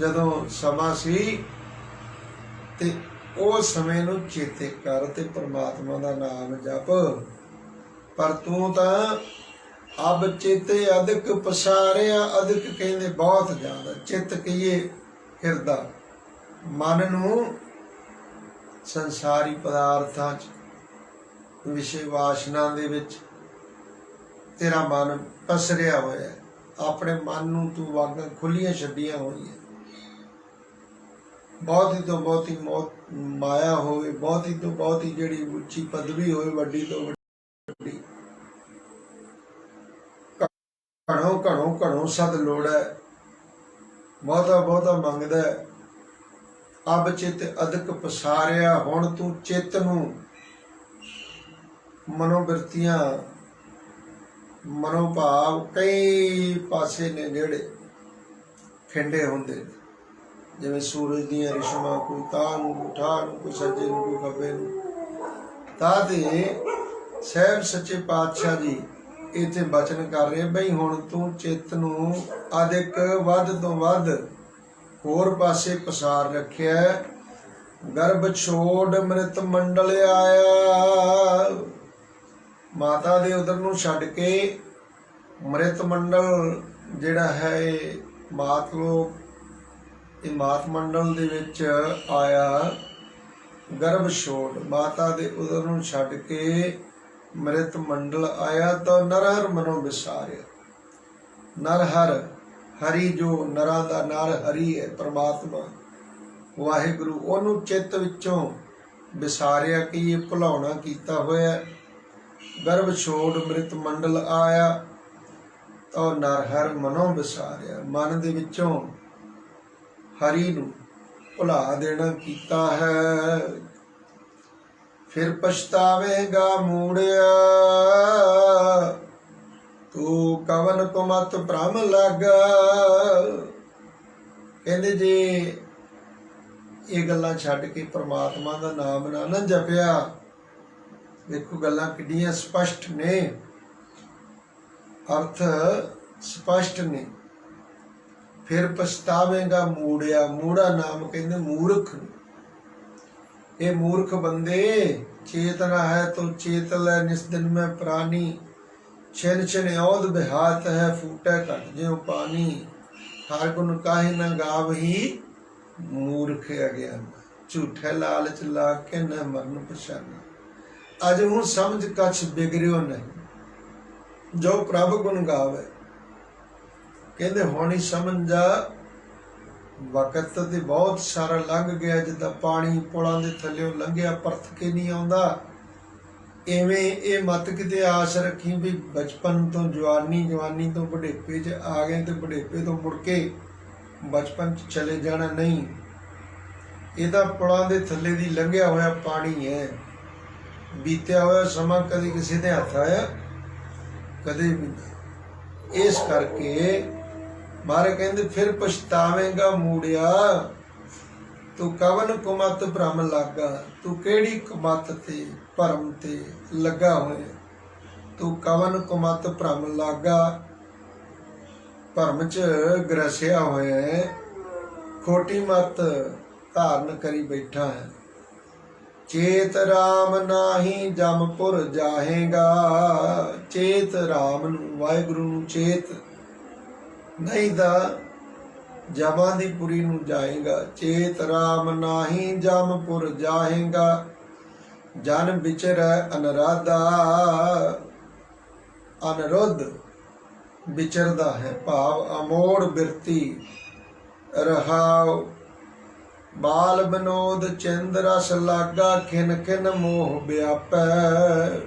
ਜਦੋਂ ਸਮਾਂ ਸੀ, ਤੇ ਉਹ ਸਮੇਂ ਨੂੰ ਚੇਤੇ ਕਰ ਤੇ ਪ੍ਰਮਾਤਮਾ ਦਾ ਨਾਮ ਜਪ। ਪਰ ਤੂੰ ਤਾਂ ਅਬ ਚੇਤੇ ਅਦਕ ਪਸਾਰਿਆ। ਅਦਕ ਕਹਿੰਦੇ ਬਹੁਤ ਜ਼ਿਆਦਾ, ਚਿੱਤ ਕਹੀਏ ਹਿਰਦਾ, ਮਨ ਨੂੰ ਸੰਸਾਰੀ ਪਦਾਰਥਾਂ 'ਚ, ਵਿਸ਼ੇ ਵਾਸ਼ਨਾ ਦੇ ਵਿੱਚ ਤੇਰਾ ਮਨ ਪਸਰਿਆ ਹੋਇਆ। ਆਪਣੇ ਮਨ ਨੂੰ ਤੂੰ ਵਾਗਾਂ ਖੁੱਲੀਆਂ ਛੱਡੀਆਂ ਹੋਈਆਂ। ਬਹੁਤੀ ਤੋਂ ਬਹੁਤੀ ਮਾਇਆ ਹੋਵੇ, ਬਹੁਤੀ ਤੋਂ ਬਹੁਤੀ ਜਿਹੜੀ ਉੱਚੀ ਪਦਵੀ ਹੋਵੇ, ਵੱਡੀ ਤੋਂ ਵੱਡੀ, ਘਣੋ ਘਣੋ ਘਣੋ ਸਦ ਲੋੜ ਹੈ, ਬਹੁਤਾ ਬਹੁਤਾ ਮੰਗਦਾ। ਅਬ ਚਿਤ ਅਦਕ ਪਸਾਰਿਆ, ਹੁਣ ਤੂੰ ਚਿੱਤ ਨੂੰ, ਮਨੋਬਿਰਤੀਆਂ, ਮਨੋਭਾਵ ਕਈ ਪਾਸੇ ਨੇ ਜਿਹੜੇ ਖਿੰਡੇ ਹੁੰਦੇ ਨੇ, ਜਿਵੇਂ ਸੂਰਜ ਦੀਆਂ ਰਿਸ਼ਮਾਂ, ਕੋਈ ਤਾਹ ਨੂੰ, ਕੋਈ ਠਾਹ ਨੂੰ, ਕੋਈ ਸੱਜੇ ਨੂੰ, ਕੋਈ ਖੱਬੇ ਨੂੰ। ਤਾਂ ਦੇ ਸਾਹਿਬ ਸੱਚੇ ਪਾਤਸ਼ਾਹ ਜੀ ਇੱਥੇ ਬਚਨ ਕਰ ਰਹੇ ਬਈ ਹੁਣ ਤੂੰ ਚਿੱਤ ਨੂੰ ਅਧਿਕ ਵੱਧ ਤੋਂ ਵੱਧ ਹੋਰ ਪਾਸੇ ਪਸਾਰ ਰੱਖਿਆ। ਗਰਭ ਛੋੜ ਮ੍ਰਿਤ ਮੰਡਲ ਆਇਆ, ਮਾਤਾ ਦੇ ਉਦਰ ਨੂੰ ਛੱਡ ਕੇ ਮ੍ਰਿਤ ਮੰਡਲ ਜਿਹੜਾ ਹੈ ਇਹ ਮਾਤ ਲੋਕ, ਇਹ ਮਾਤ ਮੰਡਲ ਦੇ ਵਿੱਚ ਆਇਆ। ਗਰਭ ਛੋੜ, ਮਾਤਾ ਦੇ ਉਦਰ ਨੂੰ ਛੱਡ ਕੇ ਮ੍ਰਿਤ ਮੰਡਲ ਆਇਆ ਤਾਂ ਨਰਹਰ ਮਨੋਂ ਵਿਸਾਰਿਆ। ਨਰਹਰ, ਹਰੀ ਜੋ ਨਰਾਂ ਦਾ ਨਰ ਹਰੀ ਹੈ, ਪ੍ਰਮਾਤਮਾ ਵਾਹਿਗੁਰੂ, ਉਹਨੂੰ ਚਿੱਤ ਵਿੱਚੋਂ ਵਿਸਾਰਿਆ ਕਿ ਇਹ ਭੁਲਾਉਣਾ ਕੀਤਾ ਹੋਇਆ। ਗਰਭ ਛੋੜ ਮ੍ਰਿਤ ਮੰਡਲ ਆਇਆ ਤਾਂ ਨਰਹਰ ਮਨੋਂ ਵਿਸਾਰਿਆ, ਮਨ ਦੇ ਵਿੱਚੋਂ ਹਰੀ ਨੂੰ ਭੁਲਾ ਦੇਣਾ ਕੀਤਾ ਹੈ। ਫਿਰ ਪਛਤਾਵੇਗਾ ਮੂੜਿਆ, ਤੂੰ ਕਵਨ ਕੋ ਮਤ ਭ੍ਰਮ ਲੱਗਾ। ਕਹਿੰਦੇ ਜੇ ਇਹ ਗੱਲਾਂ ਛੱਡ ਕੇ ਪ੍ਰਮਾਤਮਾ ਦਾ ਨਾਮ ਨਾ ਜਪਿਆ, ਦੇਖੋ ਗੱਲਾਂ ਕਿੰਨੀਆਂ ਸਪਸ਼ਟ ਨੇ, ਅਰਥ ਸਪਸ਼ਟ ਨੇ। ਫਿਰ ਪਛਤਾਵੇਗਾ ਮੂੜਿਆ, ਮੂੜਾ ਨਾਮ ਕਹਿੰਦੇ ਮੂਰਖ ਨੂੰ। ਇਹ ਮੂਰਖ ਬੰਦੇ, ਚੇਤਨਾ ਹੈ ਤੋ ਚੇਤ ਲੈ ਨਿਸ ਦਿਨ ਮੈਂ ਪ੍ਰਾਨੀ, ਛਿਨ ਛਿਨ ਔਦ ਬਿਹਾਤ ਹੈ ਫੂਟੈ ਘਟ ਜਿਉ ਪਾਣੀ। ਹਰ ਗੁਣ ਕਾਹੇ ਨਾ ਗਾਵਹੀ, ਮੂਰਖ ਅਗਿਆਨ, ਝੂਠੇ ਲਾਲਚ ਲਾ ਕੇ ਨ ਮਰਨ ਪਛਾਨਾ। ਅਜ ਹੁਣ ਸਮਝ ਕਛ ਬਿਗੜਿਓ ਨਹੀਂ, ਜੋ ਪ੍ਰਭ ਗੁਣ ਗਾਵੇ। ਕਹਿੰਦੇ ਹੁਣ ਹੀ ਸਮਝ ਜਾ, ਵਕਤ ਤੇ ਬਹੁਤ ਸਾਰਾ ਲੰਘ ਗਿਆ, ਜਿੱਦਾਂ ਪਾਣੀ ਪੁਲਾਂ ਦੇ ਥੱਲਿਓਂ ਲੰਘਿਆ ਪਰਤ ਕੇ ਨਹੀਂ ਆਉਂਦਾ, ਇਵੇਂ ਇਹ ਮਤ ਕਿਤੇ ਆਸ ਰੱਖੀ ਵੀ ਬਚਪਨ ਤੋਂ ਜਵਾਨੀ, ਜਵਾਨੀ ਤੋਂ ਬੁਢੇਪੇ 'ਚ ਆ ਗਏ ਤੇ ਬੁਢੇਪੇ ਤੋਂ ਮੁੜ ਕੇ ਬਚਪਨ 'ਚ ਚਲੇ ਜਾਣਾ ਨਹੀਂ। ਇਹ ਤਾਂ ਪੁਲਾਂ ਦੇ ਥੱਲੇ ਦੀ ਲੰਘਿਆ ਹੋਇਆ ਪਾਣੀ ਹੈ, ਬੀਤਿਆ ਹੋਇਆ ਸਮਾਂ ਕਦੇ ਕਿਸੇ ਦੇ ਹੱਥ ਆਇਆ, ਕਦੇ ਵੀ ਨਹੀਂ। ਇਸ ਕਰਕੇ ਮਾਰੇ ਕਹਿੰਦੇ ਫਿਰ ਪਛਤਾਵੇਂਗਾ ਮੂੜਿਆ, ਤੂੰ ਕਵਨ ਕੁਮਤ ਭ੍ਰਮ ਲੱਗਾ। ਤੂੰ ਕਿਹੜੀ ਕੁਮਤ ਤੇ ਭਰਮ ਤੇ ਲੱਗਾ ਹੋਇਆ, ਤੂੰ ਕਵਨ ਕੁਮਤ ਭ੍ਰਮ ਲੱਗਾ, ਭਰਮ ਚ ਗਰਸਿਆ ਹੋਇਆ ਹੈ, ਖੋਟੀ ਮਤ ਧਾਰਨ ਕਰੀ ਬੈਠਾ ਹੈ। ਚੇਤ ਰਾਮ ਨਾਹੀ ਜਮਪੁਰ ਜਾਹੇਗਾ, ਚੇਤ ਰਾਮ ਨੂੰ, ਵਾਹਿਗੁਰੂ ਨੂੰ ਚੇਤ ਨਹੀਂ ਤਾਂ ਜਮਾਂ ਦੀ ਪੁਰੀ ਨੂੰ ਜਾਏਗਾ। ਚੇਤ ਰਾਮ ਨਾਹੀ ਜਮਪੁਰ ਜਾਹੇਗਾ, ਜਨ ਵਿਚਰੈ ਅਨਰਾਧਾ। ਅਨਰੁੱਧ ਵਿਚਰਦਾ ਹੈ, ਭਾਵ ਅਮੋੜ ਬਿਰਤੀ ਰਹਾਉ। ਬਾਲ ਬਨੋਦ ਚਿੰਦ ਰਸ ਲਾਗਾ, ਖਿਨ ਖਿਨ ਮੋਹ ਵਿਆਪੈ।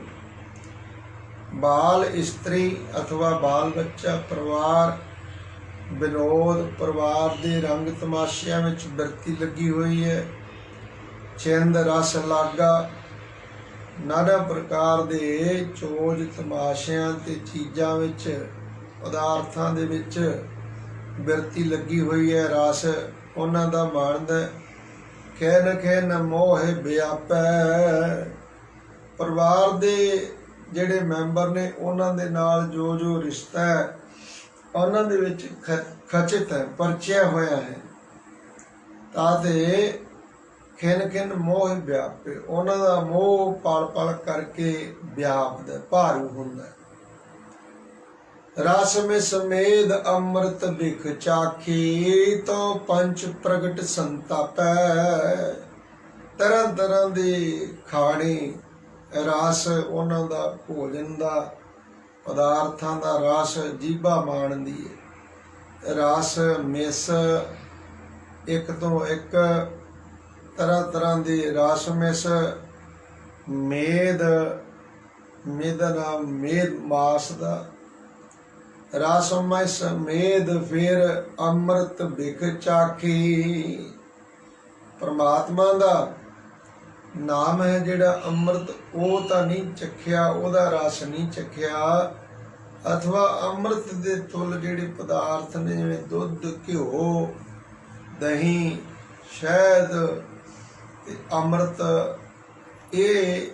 ਬਾਲ ਇਸਤਰੀ ਅਥਵਾ ਬਾਲ ਬੱਚਾ, ਪਰਿਵਾਰ, ਵਿਨੋਦ, ਪਰਿਵਾਰ ਦੇ ਰੰਗ ਤਮਾਸ਼ਿਆਂ ਵਿੱਚ ਬਿਰਤੀ ਲੱਗੀ ਹੋਈ ਹੈ। ਚਿੰਦ ਰਸ ਲਾਗਾ, ਨਾਨਾ ਪ੍ਰਕਾਰ ਦੇ ਚੋਜ ਤਮਾਸ਼ਿਆਂ ਤੇ ਚੀਜ਼ਾਂ ਵਿੱਚ, ਪਦਾਰਥਾਂ ਦੇ ਵਿੱਚ ਬਿਰਤੀ ਲੱਗੀ ਹੋਈ ਹੈ, ਰਸ ਉਹਨਾਂ ਦਾ ਮਾਣਦਾ। ਖੈਨ ਖੈਨ ਮੋਹ ਵਿਆਪੈ, ਪਰਿਵਾਰ ਦੇ ਜਿਹੜੇ ਮੈਂਬਰ ਨੇ ਉਹਨਾਂ ਦੇ ਨਾਲ ਜੋ ਜੋ ਰਿਸ਼ਤਾ ਹੈ ਉਹਨਾਂ ਦੇ ਵਿੱਚ ਖਚਿਤ ਹੈ, ਪਰਚਿਆ ਹੋਇਆ ਹੈ। ਤਾਂ ਤੇ ਖਿਨ ਖਿਨ ਮੋਹ ਵਿਆਪੇ, ਉਹਨਾਂ ਦਾ ਮੋਹ ਪਲ ਪਲ ਕਰਕੇ ਵਿਆਪਦਾ, ਭਾਰੂ ਹੁੰਦਾ। ਰਸ ਮੇ ਸਮੇਦ ਅੰਮ੍ਰਿਤ ਬਿਖ ਚਾਖੀ, ਤੋਂ ਪੰਚ ਪ੍ਰਗਟ ਸੰਤਾਪੈ। ਤਰ੍ਹਾਂ ਤਰ੍ਹਾਂ ਦੇ ਖਾਣੇ, ਰਸ ਉਹਨਾਂ ਦਾ, ਭੋਜਨ ਦਾ, ਪਦਾਰਥਾਂ ਦਾ ਰਸ ਜੀਭਾ ਮਾਣਦੀ ਹੈ। ਰਸ ਮਿਸ ਇੱਕ ਤੋਂ ਇੱਕ ਤਰ੍ਹਾਂ ਤਰ੍ਹਾਂ ਦੀ ਰਸ ਮਿਸ ਮੇਦ ਮੇਦ ਨਾਮ ਮੇਦ ਮਾਸ ਦਾ ਰਸ ਮਿਸ ਮੇਦ ਫਿਰ ਅੰਮ੍ਰਿਤ ਬਿਖ ਚਾਖੀ। ਪਰਮਾਤਮਾ ਦਾ ਨਾਮ ਹੈ ਜਿਹੜਾ ਅੰਮ੍ਰਿਤ, ਉਹ ਤਾਂ ਨਹੀਂ ਚਖਿਆ, ਉਹਦਾ ਰਸ ਨਹੀਂ ਚਖਿਆ। ਅਥਵਾ ਅੰਮ੍ਰਿਤ ਦੇ ਤੁਲ ਜਿਹੜੇ ਪਦਾਰਥ ਨੇ ਜਿਵੇਂ ਦੁੱਧ, ਘਿਓ, ਦਹੀਂ, ਸ਼ਹਿਦ ਤੇ ਅੰਮ੍ਰਿਤ, ਇਹ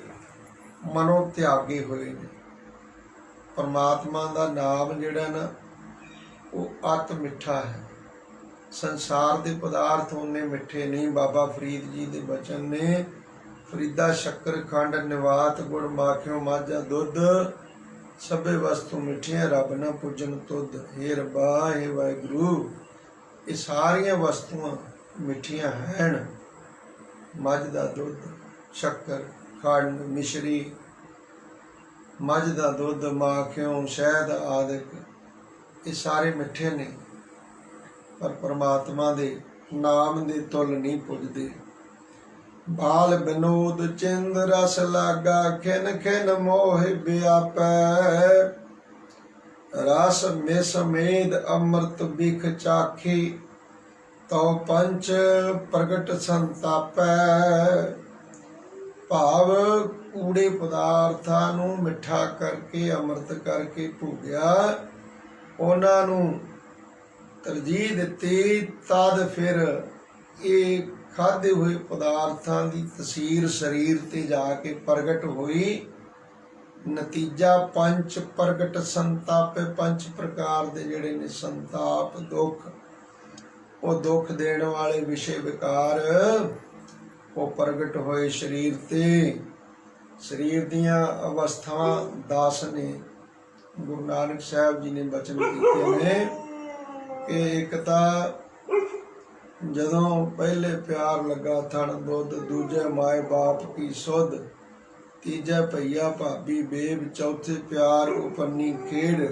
ਮਨੋਂ ਤਿਆਗੇ ਹੋਏ ਨੇ। ਪਰਮਾਤਮਾ ਦਾ ਨਾਮ ਜਿਹੜਾ ਨਾ ਉਹ ਅਤ ਮਿੱਠਾ ਹੈ। ਸੰਸਾਰ ਦੇ ਪਦਾਰਥ ਉਹਨੇ ਮਿੱਠੇ ਨਹੀਂ। ਬਾਬਾ ਫਰੀਦ ਜੀ ਦੇ ਬਚਨ ਨੇ, ਫਰੀਦਾ ਸ਼ੱਕਰ ਖੰਡ ਨਿਵਾਤ ਗੁੜ ਮਾਖਿਓ ਮਾਝਾ ਦੁੱਧ, ਸਭੇ ਵਸਤੂ ਮਿੱਠੀਆਂ ਰੱਬ ਨਾ ਪੁੱਜਣ ਤੁਧ। ਹੇ ਰੱਬਾ, ਹੇ ਵਾਹਿਗੁਰੂ, ਇਹ ਸਾਰੀਆਂ ਵਸਤੂਆਂ ਮਿੱਠੀਆਂ ਹਨ। ਮੱਝ ਦਾ ਦੁੱਧ, ਸ਼ੱਕਰ, ਖੰਡ, ਮਿਸ਼ਰੀ, ਮੱਝ ਦਾ ਦੁੱਧ, ਮਾਖਿਓ, ਸ਼ਹਿਦ ਆਦਿਕ, ਇਹ ਸਾਰੇ ਮਿੱਠੇ ਨੇ, ਪਰ ਪਰਮਾਤਮਾ ਦੇ ਨਾਮ ਦੇ ਤੁਲ ਨਹੀਂ ਪੁੱਜਦੇ। ਬਾਲ ਬਿਨੋਦ ਚਿੰਦ ਰਸ ਲਾਗਾ, ਖਿਨ ਖਿਨ ਮੋਹ ਵਿਆਪੈ। ਰਸ ਮਿਸ ਮੇਦ ਅੰਮ੍ਰਿਤ ਬਿਖ ਚਾਖੀ, ਤਉ ਪੰਚ ਪ੍ਰਗਟ ਸੰਤਾਪੈ। ਭਾਵ ਕੂੜੇ ਪਦਾਰਥਾਂ ਨੂੰ ਮਿੱਠਾ ਕਰਕੇ ਅੰਮ੍ਰਿਤ ਕਰਕੇ ਭੋਗਿਆ, ਉਹਨਾਂ ਨੂੰ ਤਰਜੀਹ ਦਿੱਤੀ, ਤਦ ਫਿਰ ਇਹ ਖਾਧੇ ਹੋਏ ਪਦਾਰਥਾਂ ਦੀ ਤਸੀਰ ਸਰੀਰ ਤੇ ਜਾ ਕੇ ਪ੍ਰਗਟ ਹੋਈ। ਨਤੀਜਾ ਪੰਜ ਪ੍ਰਗਟ ਸੰਤਾਪੇ, ਪੰਜ ਪ੍ਰਕਾਰ ਦੇ ਜਿਹੜੇ ਨੇ ਸੰਤਾਪ, ਦੁੱਖ, ਉਹ ਦੁੱਖ ਦੇਣ ਵਾਲੇ ਵਿਸ਼ੇ ਵਿਕਾਰ ਉਹ ਪ੍ਰਗਟ ਹੋਏ ਸਰੀਰ ਤੇ। ਸਰੀਰ ਦੀਆਂ ਅਵਸਥਾਵਾਂ 10 ਨੇ। ਗੁਰੂ ਨਾਨਕ ਸਾਹਿਬ ਜੀ ਨੇ ਬਚਨ ਕੀਤੇ ਨੇ ਕਿ ਇੱਕ ਤਾਂ ਜਦੋਂ ਪਹਿਲੇ ਪਿਆਰ ਲੱਗਾ ਥਣ ਦੁੱਧ, ਦੂਜੇ ਮਾਏ ਬਾਪ ਕੀ ਸੁਧ, ਤੀਜੇ ਭਈਆ ਭਾਬੀ ਬੇਬ, ਚੌਥੇ ਪਿਆਰ ਉਪੰਨੀ ਖੇਡ,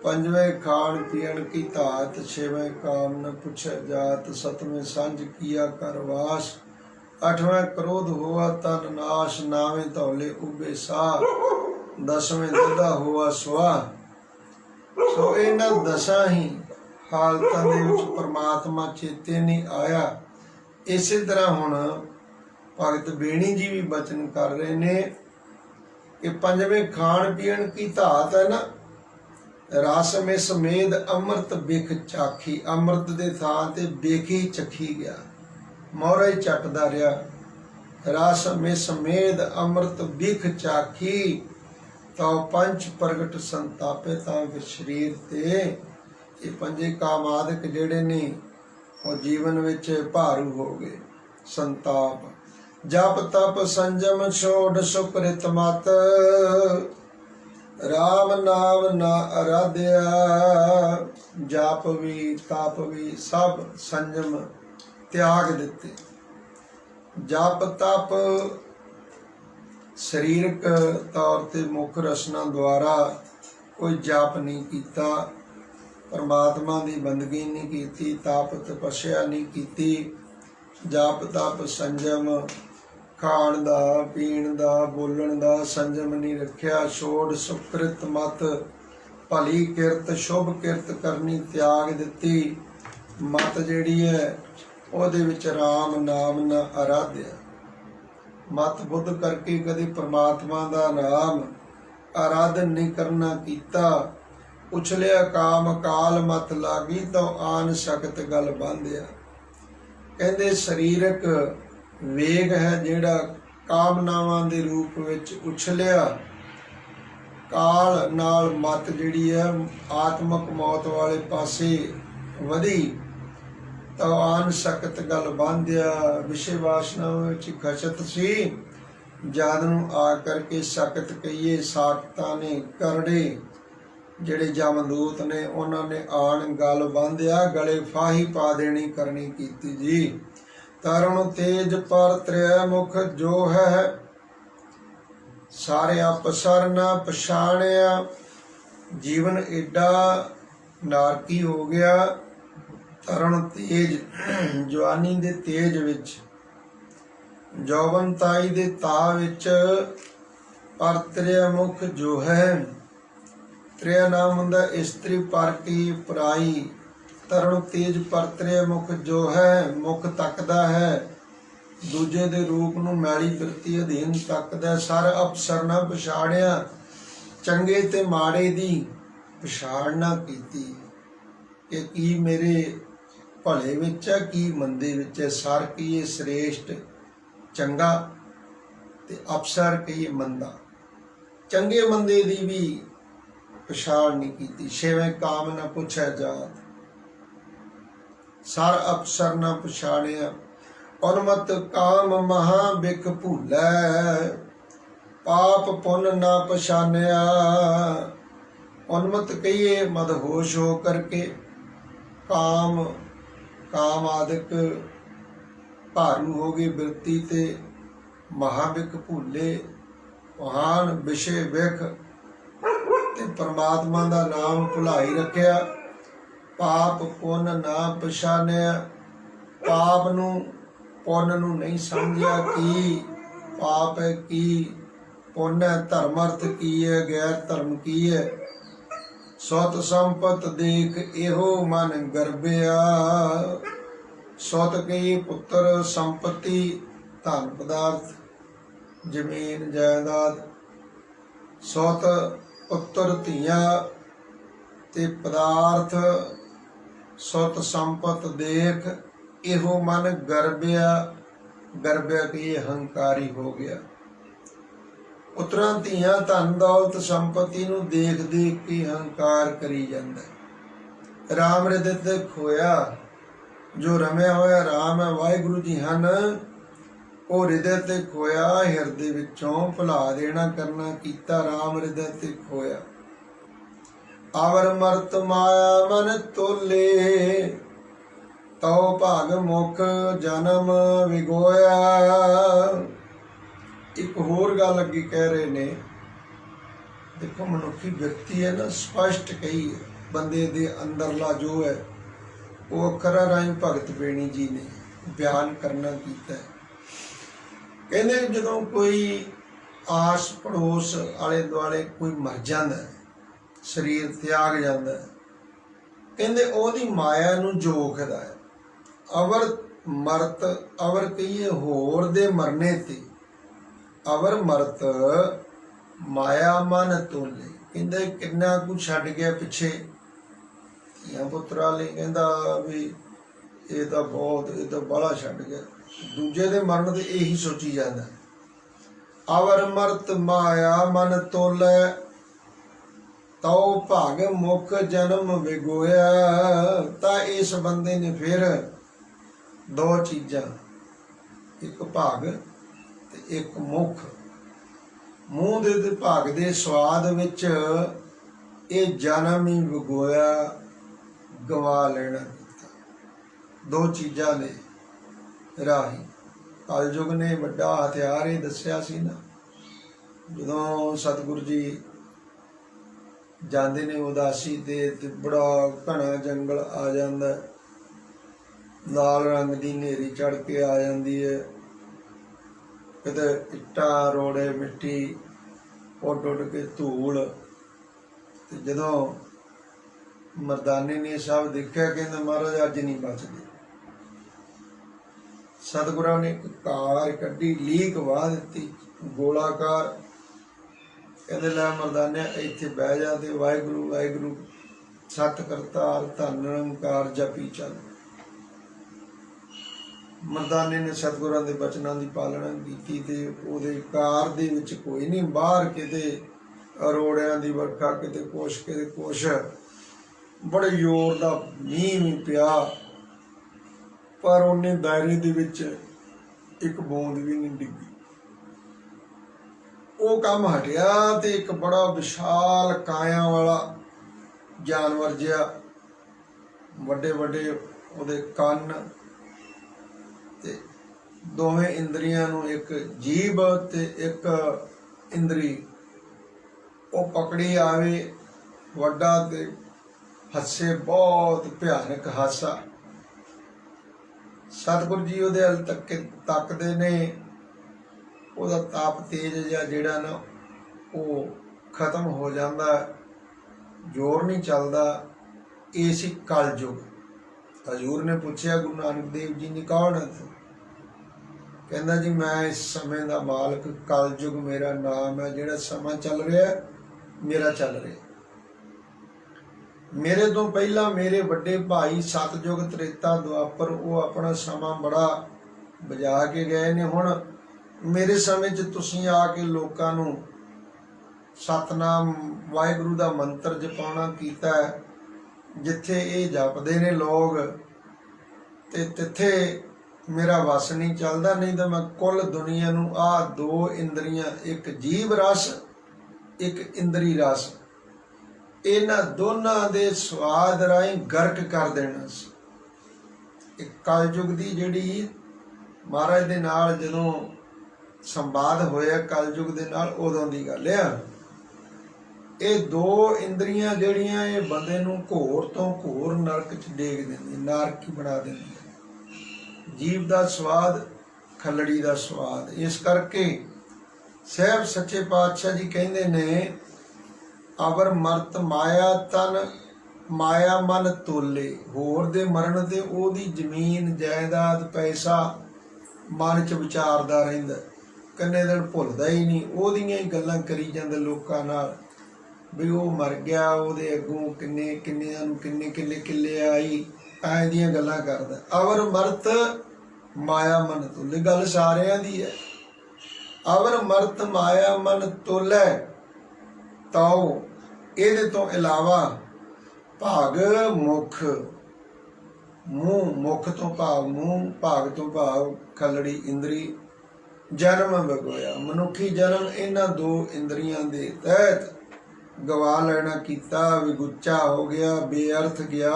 ਪੰਜਵੇਂ ਖਾਣ ਪੀਣ ਕੀ ਧਾਤ, ਛੇਵੇਂ ਕਾਮ ਨ ਪੁੱਛੇ ਜਾਤ, ਸਤਵੇਂ ਸੰਜ ਕੀਆ ਕਰ ਵਾਸ, ਅੱਠਵੇਂ ਕ੍ਰੋਧ ਹੋਆ ਤਨ ਨਾਸ਼, ਨਾਵੇਂ ਧੌਲੇ ਉਬੇ ਸਾਹ, ਦਸਵੇਂ ਦੁੱਧਾ ਹੋਆ ਸੁਆਹ। ਸੋ ਇਹਨਾਂ ਦਸਾਂ ਹੀ ਹਾਲਤਾਂ ਦੇ ਵਿੱਚ ਪਰਮਾਤਮਾ ਚੇਤੇ ਨਹੀਂ ਆਇਆ। ਇਸੇ ਤਰ੍ਹਾਂ ਹੁਣ ਭਗਤ ਬੇਣੀ ਜੀ ਵੀ ਬਚਨ ਕਰ ਰਹੇ ਨੇ ਕਿ ਪੰਜਵੇਂ ਖਾਣ ਪੀਣ ਕੀ ਧਾਤ ਹੈ ਨਾ, ਰਸ ਮਿਸ ਮੇਦ ਅੰਮ੍ਰਿਤ ਬਿਖ ਚਾਖੀ। ਅੰਮ੍ਰਿਤ ਦੇ ਥਾਂ ਤੇ ਬੇਖੀ ਚੱਖੀ ਗਿਆ, ਮੋਹਰਾ ਹੀ ਚੱਟਦਾ ਰਿਹਾ। ਰਸ ਮਿਸ ਮੇਦ ਅੰਮ੍ਰਿਤ ਬਿਖ ਚਾਖੀ, ਤਾਂ ਪੰਜ ਪ੍ਰਗਟ ਸੰਤਾਪੇ। ਤਾਂ ਫਿਰ ਸਰੀਰ ਤੇ ਇਹ ਪੰਜੇ ਕਾਮਾਦਿਕ ਜਿਹੜੇ ਨੇ ਉਹ ਜੀਵਨ ਵਿੱਚ ਭਾਰੂ ਹੋ ਗਏ। ਸੰਤਾਪ ਜਪ ਤਪ ਸੰਜਮ ਛੋੜ ਸੁਕ੍ਰਿਤ ਮਤ, ਰਾਮ ਨਾਮ ਨਾ ਅਰਾਧਿਆ। ਜਪ ਵੀ ਤਪ ਵੀ ਸਭ ਸੰਜਮ ਤਿਆਗ ਦਿੱਤੇ। ਜਪ ਤਪ ਸਰੀਰਕ ਤੌਰ ਤੇ ਮੁੱਖ ਰਸਨਾ ਦੁਆਰਾ ਕੋਈ ਜਪ ਨਹੀਂ ਕੀਤਾ, ਪਰਮਾਤਮਾ ਦੀ ਬੰਦਗੀ ਨਹੀਂ ਕੀਤੀ, ਤਪ ਤਪੱਸਿਆ ਨਹੀਂ ਕੀਤੀ। ਜਪ ਤਪ ਸੰਜਮ, ਖਾਣ ਦਾ ਪੀਣ ਦਾ ਬੋਲਣ ਦਾ ਸੰਜਮ ਨਹੀਂ ਰੱਖਿਆ। ਛੋੜ ਸੁਕ੍ਰਿਤ ਮਤ, ਭਲੀ ਕਿਰਤ ਸ਼ੁਭ ਕਿਰਤ ਕਰਨੀ ਤਿਆਗ ਦਿੱਤੀ। ਮਤ ਜਿਹੜੀ ਹੈ ਉਹਦੇ ਵਿੱਚ ਰਾਮ ਨਾਮ ਨਾ ਅਰਾਧਿਆ। ਮਤ ਬੁੱਧ ਕਰਕੇ ਕਦੇ ਪਰਮਾਤਮਾ ਦਾ ਨਾਮ ਆਰਾਧਨ ਨਹੀਂ ਕਰਨਾ ਕੀਤਾ। ਉਛਲਿਆ ਕਾਮ ਕਾਲ ਮਤ ਲਾਗੀ, ਤਾਂ ਆਨ ਸ਼ਕਤ ਗਲ ਬੰਧਿਆ। ਕਹਿੰਦੇ ਸਰੀਰਕ ਵੇਗ ਹੈ ਜਿਹੜਾ ਕਾਮਨਾਵਾਂ ਦੇ ਰੂਪ ਵਿੱਚ ਉਛਲਿਆ, ਕਾਲ ਨਾਲ ਮਤ ਜਿਹੜੀ ਹੈ ਆਤਮਕ ਮੌਤ ਵਾਲੇ ਪਾਸੇ ਵਧੀ, ਤਾਂ ਆਨ ਸ਼ਕਤ ਗਲ ਬੰਧਿਆ। ਵਿਸ਼ੇ ਵਾਸਨਾ ਵਿੱਚ ਖਚਤ ਸੀ, ਜਦ ਨੂੰ ਆ ਕਰਕੇ ਸ਼ਕਤ ਕਹੀਏ ਸਾਕਤਾਂ ਨੇ ਕਰੜੇ ਜਿਹੜੇ ਜਮਦੂਤ ਨੇ ਉਹਨਾਂ ਨੇ ਆਣ ਗਲ ਬੰਧਿਆ, ਗਲੇ ਫਾਹੀ ਪਾ ਦੇਣੀ ਕਰਨੀ ਕੀਤੀ ਜੀ। ਤਰੁਣ ਤੇਜ ਪਰ ਤ੍ਰੈ ਮੁਖ ਜੋ ਹੈ, ਸਾਰਿਆਂ ਪਸਰ ਨਾ ਪਛਾਣਿਆ। ਜੀਵਨ ਏਡਾ ਨਾਰਕੀ ਹੋ ਗਿਆ। ਤਰਨ ਤੇਜ ਜਵਾਨੀ ਦੇ ਤੇਜ ਵਿੱਚ, ਜੌਵਨਤਾਈ ਦੇ ਤਾਅ ਵਿੱਚ, ਪਰ ਤ੍ਰਿਆ ਮੁਖ ਜੋ ਹੈ। ਤ੍ਰਿਆ ਨਾਮ ਹੁੰਦਾ ਇਸਤਰੀ ਪਰ ਕੀ ਪਰਾਈ। ਤਰਨ ਤੇਜ ਪਰ ਤ੍ਰਿਆ ਮੁਖ ਜੋ ਹੈ, ਮੁਖ ਤੱਕਦਾ ਹੈ ਦੂਜੇ ਦੇ ਰੂਪ ਨੂੰ, ਮੈਲੀ ਬਿਰਤੀ ਅਧੀਨ ਤੱਕਦਾ। ਸਰ ਅਪਸਰ ਨਾ ਪਛਾੜਿਆ, ਚੰਗੇ ਤੇ ਮਾੜੇ ਦੀ ਪਛਾਣ ਨਾ ਕੀਤੀ ਕਿ ਕੀ ਮੇਰੇ ਭਲੇ ਵਿੱਚ ਹੈ, ਕੀ ਮੰਦੇ ਵਿੱਚ ਹੈ। ਸਰ ਕੀ ਸ੍ਰੇਸ਼ਟ ਚੰਗਾ ਤੇ ਅਪਸਰ ਕੀ ਮੰਦਾ, ਚੰਗੇ ਮੰਦੇ ਦੀ ਵੀ ਪਛਾਣ ਨਹੀਂ ਕੀਤੀ। ਛੇਵੇਂ ਕਾਮ ਨਾ ਪੁੱਛਿਆ ਜਾਤ, ਸਰ ਅਪਸਰ ਨਾ ਪਛਾਣਿਆ। ਉਨਮਤ ਕਾਮ ਮਹਾ ਬਿਖ ਭੂਲੈ, ਪਾਪ ਪੁੰਨ ਨਾ ਪਛਾਨਿਆ। ਉਨਮਤ ਕਹੀਏ ਮਦਹੋਸ਼ ਹੋ ਕਰਕੇ, ਕਾਮ ਆਦਿਕ ਭਾਰੂ ਹੋ ਗਈ ਬਿਰਤੀ ਤੇ, ਮਹਾਬਿਖ ਭੁੱਲੇ ਮਹਾਨ ਵਿਸ਼ੇ ਵਿਖ ਤੇ ਪਰਮਾਤਮਾ ਦਾ ਨਾਮ ਭੁਲਾਈ ਰੱਖਿਆ। ਪਾਪ ਪੁੰਨ ਨਾ ਪਛਾਨਿਆ, ਪਾਪ ਨੂੰ ਪੁੰਨ ਨੂੰ ਨਹੀਂ ਸਮਝਿਆ। ਕੀ ਪਾਪ ਹੈ, ਕੀ ਪੁੰਨ ਹੈ, ਧਰਮ ਅਰਥ ਕੀ ਹੈ, ਗੈਰ ਧਰਮ ਕੀ ਹੈ। ਸੁਤ ਸੰਪਤ ਦੇਖ ਇਹੋ ਮਨ ਗਰਬਿਆ। ਸੁਤ ਕਈ ਪੁੱਤਰ ਸੰਪਤੀ, ਧਨ ਪਦਾਰਥ ਜ਼ਮੀਨ ਜਾਇਦਾਦ। ਸੁਤ ਪੁੱਤਰ ਧੀਆਂ ਤੇ ਪਦਾਰਥ, ਸੁਤ ਸੰਪਤ ਦੇਖ ਇਹੋ ਮਨ ਗਰਬਿਆ। ਗਰਬਿਆ ਕਿ ਹੰਕਾਰੀ ਹੋ ਗਿਆ। ਪੁੱਤਰਾਂ ਧੀਆਂ ਧਨ ਦੌਲਤ ਸੰਪਤੀ ਨੂੰ ਦੇਖ ਦੇਖ ਕੇ ਹੰਕਾਰ ਕਰੀ ਜਾਂਦਾ। ਰਾਮ ਹਿਰਦੇ ਤੇ ਖੋਇਆ, ਜੋ ਰਮਿਆ ਹੋਇਆ ਰਾਮ ਹੈ ਵਾਹਿਗੁਰੂ ਜੀ ਹਨ, ਉਹ ਹਿਰਦੇ ਤੇ ਖੋਇਆ। ਹਿਰਦੇ ਵਿੱਚੋਂ ਭੁਲਾ ਦੇਣਾ ਕਰਨਾ ਕੀਤਾ, ਰਾਮ ਹਿਰਦੇ ਤੇ ਖੋਇਆ। ਆਵਰ ਮਰਤ ਮਾਇਆ ਮਨ ਤੋਲੇ, ਤਉ ਭਾਗ ਮੁਖ ਜਨਮ ਵਿਗੋਇਆ। ਇੱਕ ਹੋਰ ਗੱਲ ਅੱਗੇ ਕਹਿ ਰਹੇ ਨੇ, ਦੇਖੋ ਮਨੁੱਖੀ ਵਿਅਕਤੀ ਹੈ ਨਾ, ਸਪਸ਼ਟ ਕਹੀ ਹੈ ਬੰਦੇ ਦੇ ਅੰਦਰਲਾ ਜੋ ਹੈ ਉਹ ਅੱਖਰਾਂ ਰਾਹੀਂ ਭਗਤ ਬੇਣੀ ਜੀ ਨੇ ਬਿਆਨ ਕਰਨਾ ਕੀਤਾ। ਕਹਿੰਦੇ ਜਦੋਂ ਕੋਈ ਆਸ ਪੜੋਸ ਆਲੇ ਦੁਆਲੇ ਕੋਈ ਮਰ ਜਾਂਦਾ, ਸਰੀਰ ਤਿਆਗ ਜਾਂਦਾ, ਕਹਿੰਦੇ ਉਹਦੀ ਮਾਇਆ ਨੂੰ ਜੋਖਦਾ ਹੈ। ਅਵਰ ਮਰਤ, ਅਵਰ ਕਹੀਏ ਹੋਰ ਦੇ ਮਰਨੇ ਤੇ, ਅਵਰ ਮਰਤ ਮਾਇਆ ਮਨ ਤੋਲੇ। ਕਹਿੰਦੇ ਕਿੰਨਾ ਕੁ ਛੱਡ ਗਿਆ ਪਿੱਛੇ, ਧੀਆਂ ਪੁੱਤਰਾਂ ਲਈ ਕਹਿੰਦਾ ਵੀ ਇਹ ਤਾਂ ਬਹੁਤ, ਇਹ ਤਾਂ ਬਾਹਲਾ ਛੱਡ ਗਿਆ। ਦੂਜੇ ਦੇ ਮਰਨ ਤੇ ਇਹੀ ਸੋਚੀ ਜਾਂਦਾ। ਅਵਰ ਮਰਤ ਮਾਇਆ ਮਨ ਤੋਲੇ, ਤਉ ਭਾਗ ਮੁਖ ਜਨਮ ਵਿਗੋਇਆ। ਤਾਂ ਇਸ ਬੰਦੇ ਨੇ ਫਿਰ ਦੋ ਚੀਜ਼ਾਂ, ਇੱਕ ਭਾਗ ਤੇ ਇੱਕ ਮੁਖ, ਮੂੰਹ ਦੇ ਤੇ ਭਾਗ ਦੇ ਸਵਾਦ ਵਿੱਚ ਇਹ ਜਨਮ ਹੀ ਵਿਗੋਇਆ, ਗਵਾ ਲੈਣਾ ਕੀਤਾ। ਦੋ ਚੀਜ਼ਾਂ ਦੇ ਰਾਹੀਂ ਕਲਯੁਗ ਨੇ ਵੱਡਾ ਹਥਿਆਰ ਇਹ ਦੱਸਿਆ ਸੀ ਨਾ। ਜਦੋਂ ਸਤਿਗੁਰੂ ਜੀ ਜਾਂਦੇ ਨੇ ਉਦਾਸੀ ਤੇ ਬੜਾ ਘਣਾ ਜੰਗਲ ਆ ਜਾਂਦਾ, ਲਾਲ ਰੰਗ ਦੀ ਹਨੇਰੀ ਚੜ ਕੇ ਆ ਜਾਂਦੀ ਹੈ, ਕਿਤੇ ਇੱਟਾਂ ਰੋੜੇ ਮਿੱਟੀ ਉੱਡ ਉੱਡ ਕੇ ਧੂਲ। ਤੇ ਜਦੋਂ ਮਰਦਾਨੇ ਨੇ ਸਭ ਦੇਖਿਆ, ਕਹਿੰਦਾ ਮਹਾਰਾਜ ਅੱਜ ਨਹੀਂ ਬਚਦੇ। ਸਤਿਗੁਰਾਂ ਨੇ ਇੱਕ ਕਾਰ ਕੱਢੀ, ਲੀਕ ਵਾਹ ਦਿੱਤੀ ਗੋਲਾਕਾਰ। ਕਹਿੰਦੇ ਲੈ ਮਰਦਾਨਿਆ ਇੱਥੇ ਬਹਿ ਜਾ ਤੇ ਵਾਹਿਗੁਰੂ ਵਾਹਿਗੁਰੂ ਸਤ ਕਰਤਾਰ ਧੰਨ ਨਿਰੰਕਾਰ ਜਪੀ ਚੱਲ। ਮਰਦਾਨੇ ਨੇ ਸਤਿਗੁਰਾਂ ਦੇ ਬਚਨਾਂ ਦੀ ਪਾਲਣਾ ਕੀਤੀ ਤੇ ਉਹਦੇ ਕਾਰ ਦੇ ਵਿੱਚ ਕੋਈ ਨਹੀਂ, ਬਾਹਰ ਕਿਤੇ ਰੋੜਿਆਂ ਦੀ ਵਰਖਾ, ਕਿਤੇ ਕੁਛ ਕਿਤੇ ਕੁਛ, ਬੜੇ ਜ਼ੋਰ ਦਾ ਮੀਂਹ ਵੀ ਪਿਆ, ਪਰ ਉਹਨੇ ਦਾਇਰੇ ਦੇ ਵਿੱਚ ਇੱਕ ਬੂੰਦ ਵੀ ਨਹੀਂ ਡਿੱਗੀ। ਉਹ ਕੰਮ ਹਟਿਆ ਤੇ ਇੱਕ ਬੜਾ ਵਿਸ਼ਾਲ ਕਾਇਆ ਵਾਲਾ ਜਾਨਵਰ ਜਿਹਾ, ਵੱਡੇ ਵੱਡੇ ਉਹਦੇ ਕੰਨ ਤੇ ਦੋਵੇਂ ਇੰਦਰੀਆਂ ਨੂੰ, ਇੱਕ ਜੀਭ ਤੇ ਇੱਕ ਇੰਦਰੀ, ਉਹ ਪਕੜੀ ਆਵੇ, ਵੱਡਾ ਤੇ ਹੱਸੇ ਬਹੁਤ ਭਿਆਨਕ ਹਾਸਾ। ਸਤਿਗੁਰੂ ਜੀ ਉਹਦੇ ਵੱਲ ਤੱਕਦੇ ਨੇ, ਉਹਦਾ ਤਾਪ ਤੇਜ ਜਿਹਾ ਜਿਹੜਾ ਨਾ ਉਹ ਖਤਮ ਹੋ ਜਾਂਦਾ, ਜ਼ੋਰ ਨਹੀਂ ਚੱਲਦਾ। ਇਹ ਸੀ ਕਲਯੁਗ। ਹਜ਼ੂਰ ਨੇ ਪੁੱਛਿਆ ਗੁਰੂ ਨਾਨਕ ਦੇਵ ਜੀ ਨੇ, ਕੌਣ ਹੈ ਤੂੰ? ਕਹਿੰਦਾ ਜੀ ਮੈਂ ਇਸ ਸਮੇਂ ਦਾ ਮਾਲਕ, ਕਲਯੁਗ ਮੇਰਾ ਨਾਮ ਹੈ। ਜਿਹੜਾ ਸਮਾਂ ਚੱਲ ਰਿਹਾ ਮੇਰਾ ਚੱਲ ਰਿਹਾ। ਮੇਰੇ ਤੋਂ ਪਹਿਲਾਂ ਮੇਰੇ ਵੱਡੇ ਭਾਈ ਸਤਿਯੁਗ ਤ੍ਰੇਤਾ ਦੁਆਪਰ ਉਹ ਆਪਣਾ ਸਮਾਂ ਬੜਾ ਬੁਝਾ ਕੇ ਗਏ ਨੇ। ਹੁਣ ਮੇਰੇ ਸਮੇਂ 'ਚ ਤੁਸੀਂ ਆ ਕੇ ਲੋਕਾਂ ਨੂੰ ਸਤਨਾਮ ਵਾਹਿਗੁਰੂ ਦਾ ਮੰਤਰ ਜਪਾਉਣਾ ਕੀਤਾ। ਜਿੱਥੇ ਇਹ ਜਪਦੇ ਨੇ ਲੋਕ ਤੇ ਤਿੱਥੇ ਮੇਰਾ ਵਸ ਨਹੀਂ ਚੱਲਦਾ। ਨਹੀਂ ਤਾਂ ਮੈਂ ਕੁੱਲ ਦੁਨੀਆ ਨੂੰ ਆਹ ਦੋ ਇੰਦਰੀਆਂ, ਇੱਕ ਜੀਵ ਰਸ, ਇੱਕ ਇੰਦਰੀ ਰਸ, ਇਹਨਾਂ ਦੋਨਾਂ ਦੇ ਸਵਾਦ ਰਾਹੀਂ ਗਰਕ ਕਰ ਦੇਣਾ ਸੀ। ਇੱਕ ਕਲਯੁਗ ਦੀ ਜਿਹੜੀ ਮਹਾਰਾਜ ਦੇ ਨਾਲ ਜਦੋਂ ਸੰਵਾਦ ਹੋਇਆ ਕਲਯੁਗ ਦੇ ਨਾਲ, ਉਦੋਂ ਦੀ ਗੱਲ ਆ। ਇਹ ਦੋ ਇੰਦਰੀਆਂ ਜਿਹੜੀਆਂ ਇਹ ਬੰਦੇ ਨੂੰ ਘੋਰ ਤੋਂ ਘੋਰ ਨਰਕ 'ਚ ਡੇਗ ਦਿੰਦੀ, ਨਰਕੀ ਬਣਾ ਦਿੰਦੀ। ਜੀਵ ਦਾ ਸਵਾਦ, ਖੱਲੜੀ ਦਾ ਸਵਾਦ। ਇਸ ਕਰਕੇ ਸਾਹਿਬ ਸੱਚੇ ਪਾਤਸ਼ਾਹ ਜੀ ਕਹਿੰਦੇ ਨੇ, ਅਵਰ ਮਰਤ ਮਾਇਆ ਤਨ ਮਾਇਆ ਮਨ ਤੋਲੇ। ਹੋਰ ਦੇ ਮਰਨ ਤੇ ਉਹਦੀ ਜ਼ਮੀਨ ਜਾਇਦਾਦ ਪੈਸਾ ਮਨ 'ਚ ਵਿਚਾਰਦਾ ਰਹਿੰਦਾ, ਕਿੰਨੇ ਦਿਨ ਭੁੱਲਦਾ ਹੀ ਨਹੀਂ। ਉਹਦੀਆਂ ਹੀ ਗੱਲਾਂ ਕਰੀ ਜਾਂਦੇ ਲੋਕਾਂ ਨਾਲ ਵੀ ਉਹ ਮਰ ਗਿਆ, ਉਹਦੇ ਅੱਗੋਂ ਕਿੰਨਿਆਂ ਨੂੰ ਕਿੰਨੇ ਕਿੱਲੇ ਆਈ, ਐਂ ਦੀਆਂ ਗੱਲਾਂ ਕਰਦਾ। ਅਵਰ ਮਰਤ ਮਾਇਆ ਮਨ ਤੋਲੇ, ਗੱਲ ਸਾਰਿਆਂ ਦੀ ਹੈ। ਅਵਰ ਮਰਤ ਮਾਇਆ ਮਨ ਤੋਲੇ ਤਾਓ। ਇਹਦੇ ਤੋਂ ਇਲਾਵਾ ਭਾਗ ਮੁਖ, ਮੂੰਹ, ਮੁਖ ਤੋਂ ਭਾਵ ਮੂੰਹ, ਭਾਗ ਤੋਂ ਭਾਵ ਖੱਲੜੀ ਇੰਦਰੀ, ਜਨਮ ਵਗੋਇਆ। ਮਨੁੱਖੀ ਜਨਮ ਇਹਨਾਂ ਦੋ ਇੰਦਰੀਆਂ ਦੇ ਤਹਿਤ ਗਵਾ ਲੈਣਾ ਕੀਤਾ, ਵਿਗੁੱਚਾ ਹੋ ਗਿਆ, ਬੇਅਰਥ ਗਿਆ।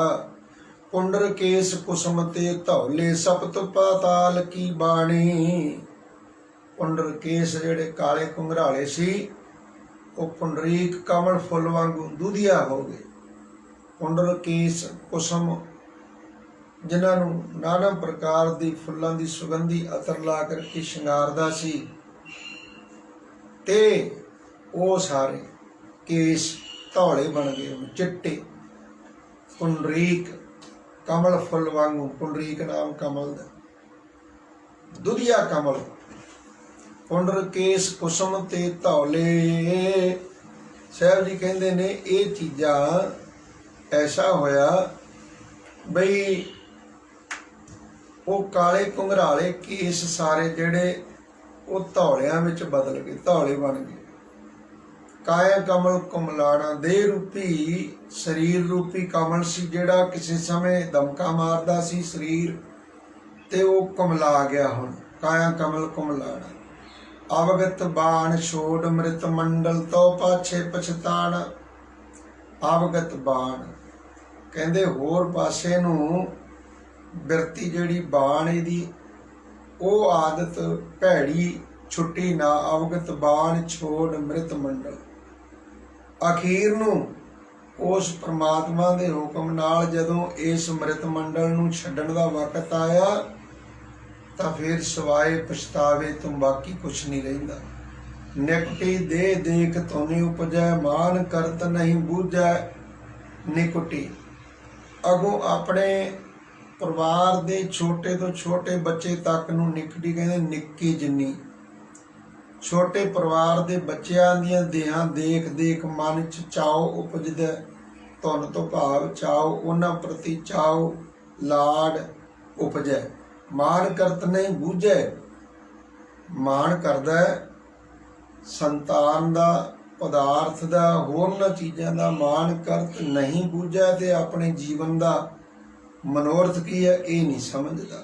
ਪੁੰਡਰ ਕੇਸ ਕੁਸਮ ਤੇ ਧੌਲੇ, ਸਪਤ ਪਾਤਾਲ ਕੀ ਬਾਣੀ। ਪੁੰਡਰ ਕੇਸ ਜਿਹੜੇ ਕਾਲੇ ਘੁੰਗਰਾਲੇ ਸੀ, ਉਹ ਪੁੰਡਰੀਕ ਕਮਲ ਫੁੱਲ ਵਾਂਗੂ ਦੁਧੀਆ ਹੋ ਗਏ। ਪੁੰਡਰ ਕੇਸ ਕੁਸਮ, ਜਿਨ੍ਹਾਂ ਨੂੰ ਨਾਨਾ ਪ੍ਰਕਾਰ ਦੀ ਫੁੱਲਾਂ ਦੀ ਸੁਗੰਧੀ ਅਤਰ ਲਾ ਕਰਕੇ ਸ਼ਿੰਗਾਰਦਾ ਸੀ, ਤੇ ਉਹ ਸਾਰੇ ਕੇਸ ਧੌਲੇ ਬਣ ਗਏ, ਚਿੱਟੇ। ਪੁੰਡਰੀਕ ਕਮਲ ਫੁੱਲ ਵਾਂਗੂ, ਪੁੰਡਰੀਕ ਨਾਮ ਕਮਲ ਦਾ, ਦੁਧੀਆ ਕਮਲ। ਪੁੰਡਰ ਕੇਸ ਕੁਸਮ ਤੇ ਧੌਲੇ। ਸਾਹਿਬ ਜੀ ਕਹਿੰਦੇ ਨੇ ਇਹ ਚੀਜ਼ਾਂ ਐਸਾ ਹੋਇਆ ਬਈ ਉਹ ਕਾਲੇ ਘੁੰਗਰਾਲੇ ਕੇਸ ਸਾਰੇ ਜਿਹੜੇ ਉਹ ਧੌਲਿਆਂ ਵਿੱਚ ਬਦਲ ਗਏ, ਧੌਲੇ ਬਣ ਗਏ। ਕਾਇਆ ਕਮਲ ਕੁਮਲਾਣਾ, ਦੇਹ ਰੂਪੀ ਸਰੀਰ ਰੂਪੀ ਕਮਲ ਸੀ ਜਿਹੜਾ ਕਿਸੇ ਸਮੇਂ ਦਮਕਾ ਮਾਰਦਾ ਸੀ ਸਰੀਰ, ਤੇ ਉਹ ਕੁਮਲਾ ਗਿਆ। ਹੁਣ ਕਾਇਆ ਕਮਲ ਕੁਮਲਾਣਾ। ਅਵਗਤ ਬਾਣ ਛੋੜ ਮ੍ਰਿਤ ਮੰਡਲ ਤੋਂ ਪਾਛੇ ਪਛਤਾਣ। ਅਵਗਤ ਬਾਣ ਕਹਿੰਦੇ ਹੋਰ ਪਾਸੇ ਨੂੰ ਬਿਰਤੀ ਜਿਹੜੀ ਬਾਣ ਇਹਦੀ, ਉਹ ਆਦਤ ਭੈੜੀ ਛੁੱਟੀ ਨਾ। ਅਵਗਤ ਬਾਣ ਛੋੜ ਮ੍ਰਿਤ ਮੰਡਲ। ਅਖੀਰ ਨੂੰ ਉਸ ਪ੍ਰਮਾਤਮਾ ਦੇ ਹੁਕਮ ਨਾਲ ਜਦੋਂ ਇਸ ਮ੍ਰਿਤ ਮੰਡਲ ਨੂੰ ਛੱਡਣ ਦਾ ਵਕਤ ਆਇਆ ਤਾਂ ਫਿਰ ਸਿਵਾਏ ਪਛਤਾਵੇ ਤੋਂ ਬਾਕੀ ਕੁਛ ਨਹੀਂ ਰਹਿੰਦਾ। ਨਿਕਟੀ ਦੇ ਦੇਖ ਤੋਨੀ ਉਪਜੈ, ਮਾਨ ਕਰਤ ਨਹੀਂ ਬੂਝੈ ਨਿਕਟੀ। ਅਗੋਂ ਆਪਣੇ ਪਰਿਵਾਰ ਦੇ ਛੋਟੇ ਤੋਂ ਛੋਟੇ ਬੱਚੇ ਤੱਕ ਨੂੰ ਨਿਕਟੀ ਕਹਿੰਦੇ, ਨਿੱਕੀ ਜਿੰਨੀ। ਛੋਟੇ ਪਰਿਵਾਰ ਦੇ ਬੱਚਿਆਂ ਦੀਆਂ ਦੇਹਾਂ ਦੇਖ ਦੇਖ ਮਨ 'ਚ ਚਾਉ ਉਪਜਦਾ। ਧੁਨ ਤੋਂ ਭਾਵ ਚਾਉ, ਉਹਨਾਂ ਪ੍ਰਤੀ ਚਾਉ ਲਾਡ ਉਪਜੈ। ਮਾਣ ਕਰਤ ਨਹੀਂ ਬੂਝੈ। ਮਾਣ ਕਰਦਾ ਸੰਤਾਨ ਦਾ, ਪਦਾਰਥ ਦਾ, ਹੋਰਨਾਂ ਚੀਜ਼ਾਂ ਦਾ ਮਾਣ ਕਰਤ ਨਹੀਂ ਬੂਝੈ, ਤੇ ਆਪਣੇ ਜੀਵਨ ਦਾ ਮਨੋਰਥ ਕੀ ਹੈ ਇਹ ਨਹੀਂ ਸਮਝਦਾ।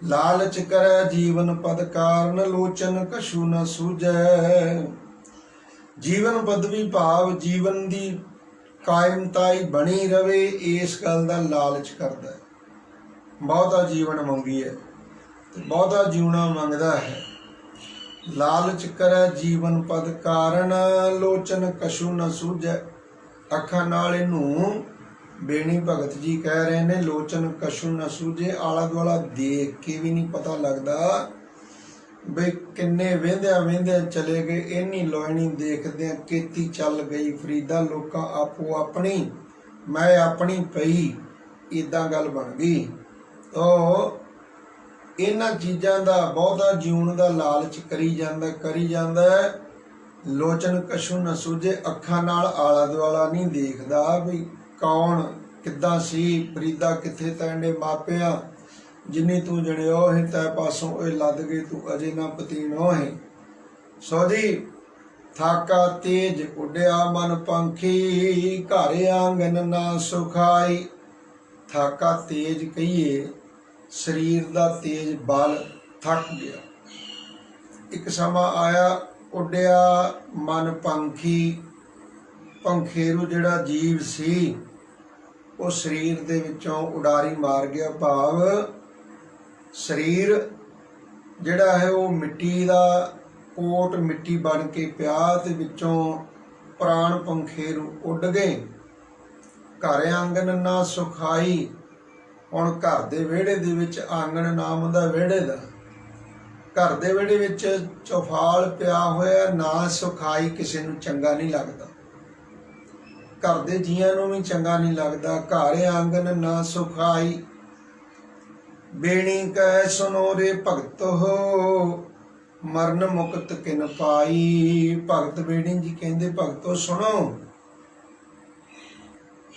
ਲਾਲਚ ਕਰੈ ਜੀਵਨ ਪਦ ਕਾਰਨ, ਲੋਚਨ ਕਛੂ ਨ ਸੂਝੈ। ਜੀਵਨ ਪਦਵੀ ਭਾਵ ਜੀਵਨ ਦੀ ਕਾਇਮਤਾਈ ਬਣੀ ਰਵੇ, ਇਸ ਗੱਲ ਦਾ ਲਾਲਚ ਕਰਦਾ। ਬਹੁਤਾ ਜੀਵਨ ਮੰਗੀਏ ਤੇ ਬਹੁਤਾ ਜਿਉਣਾ ਮੰਗਦਾ ਹੈ। ਲਾਲਚ ਕਰੈ ਜੀਵਨ ਪਦ ਕਾਰਨ, ਲੋਚਨ ਕਛੂ ਨ ਸੂਝੈ। ਅੱਖਾਂ ਨਾਲ ਇਹਨੂੰ बेणी भगत जी कह रहे ने लोचन कछु न सूझे। आला दुआला देख के भी नहीं पता लगता बई किन्ने वेंद्या वेंद्या चले गए, इन्नी लोयनी देखदे केती चल गई फरीदा। लोकां आपो अपनी मैं अपनी पई, इदां गल बन गई। तो इन्हां चीज़ां दा बहुता जीवन दा लालच करी जांदा है। लोचन कछु न सूझे, अखां नाल आला दुआला नहीं देखदा भी कौन किद्दां सी फरीदा, कित्थे तैंडे मापिया जिन्नी तू जणियो है तै पासों ओए लद गई, तू अजे ना पतीनो है। सो जी थाका तेज उड्या मन पंखी, घर आंगन ना सुखाई। थाका तेज कहिए शरीर दा तेज बल थक गया। एक समा आया उड्या मन पंखी, पंखेरू जिहड़ा जीव सी वो शरीर दे विचों उडारी मार गया। भाव शरीर जिहड़ा है वो मिट्टी दा कोट मिट्टी बन के पिया ते विचों प्राण पंखेरू उड गए। घर आंगन ना सुखाई, हुण घर दे विहड़े दे विच आंगन नाम दा विहड़े दा, घर दे विहड़े विच चौफाल पिया होया ना सुखाई, किसी नूं चंगा नहीं लगदा, घर दे जीआं नूं भी चंगा नहीं लगदा। घर आंगन ना सुखाई, बेणी कह सुनो रे भगत हो, मरण मुक्त किन पाई। भगत बेणी जी कहंदे भगतो सुनो,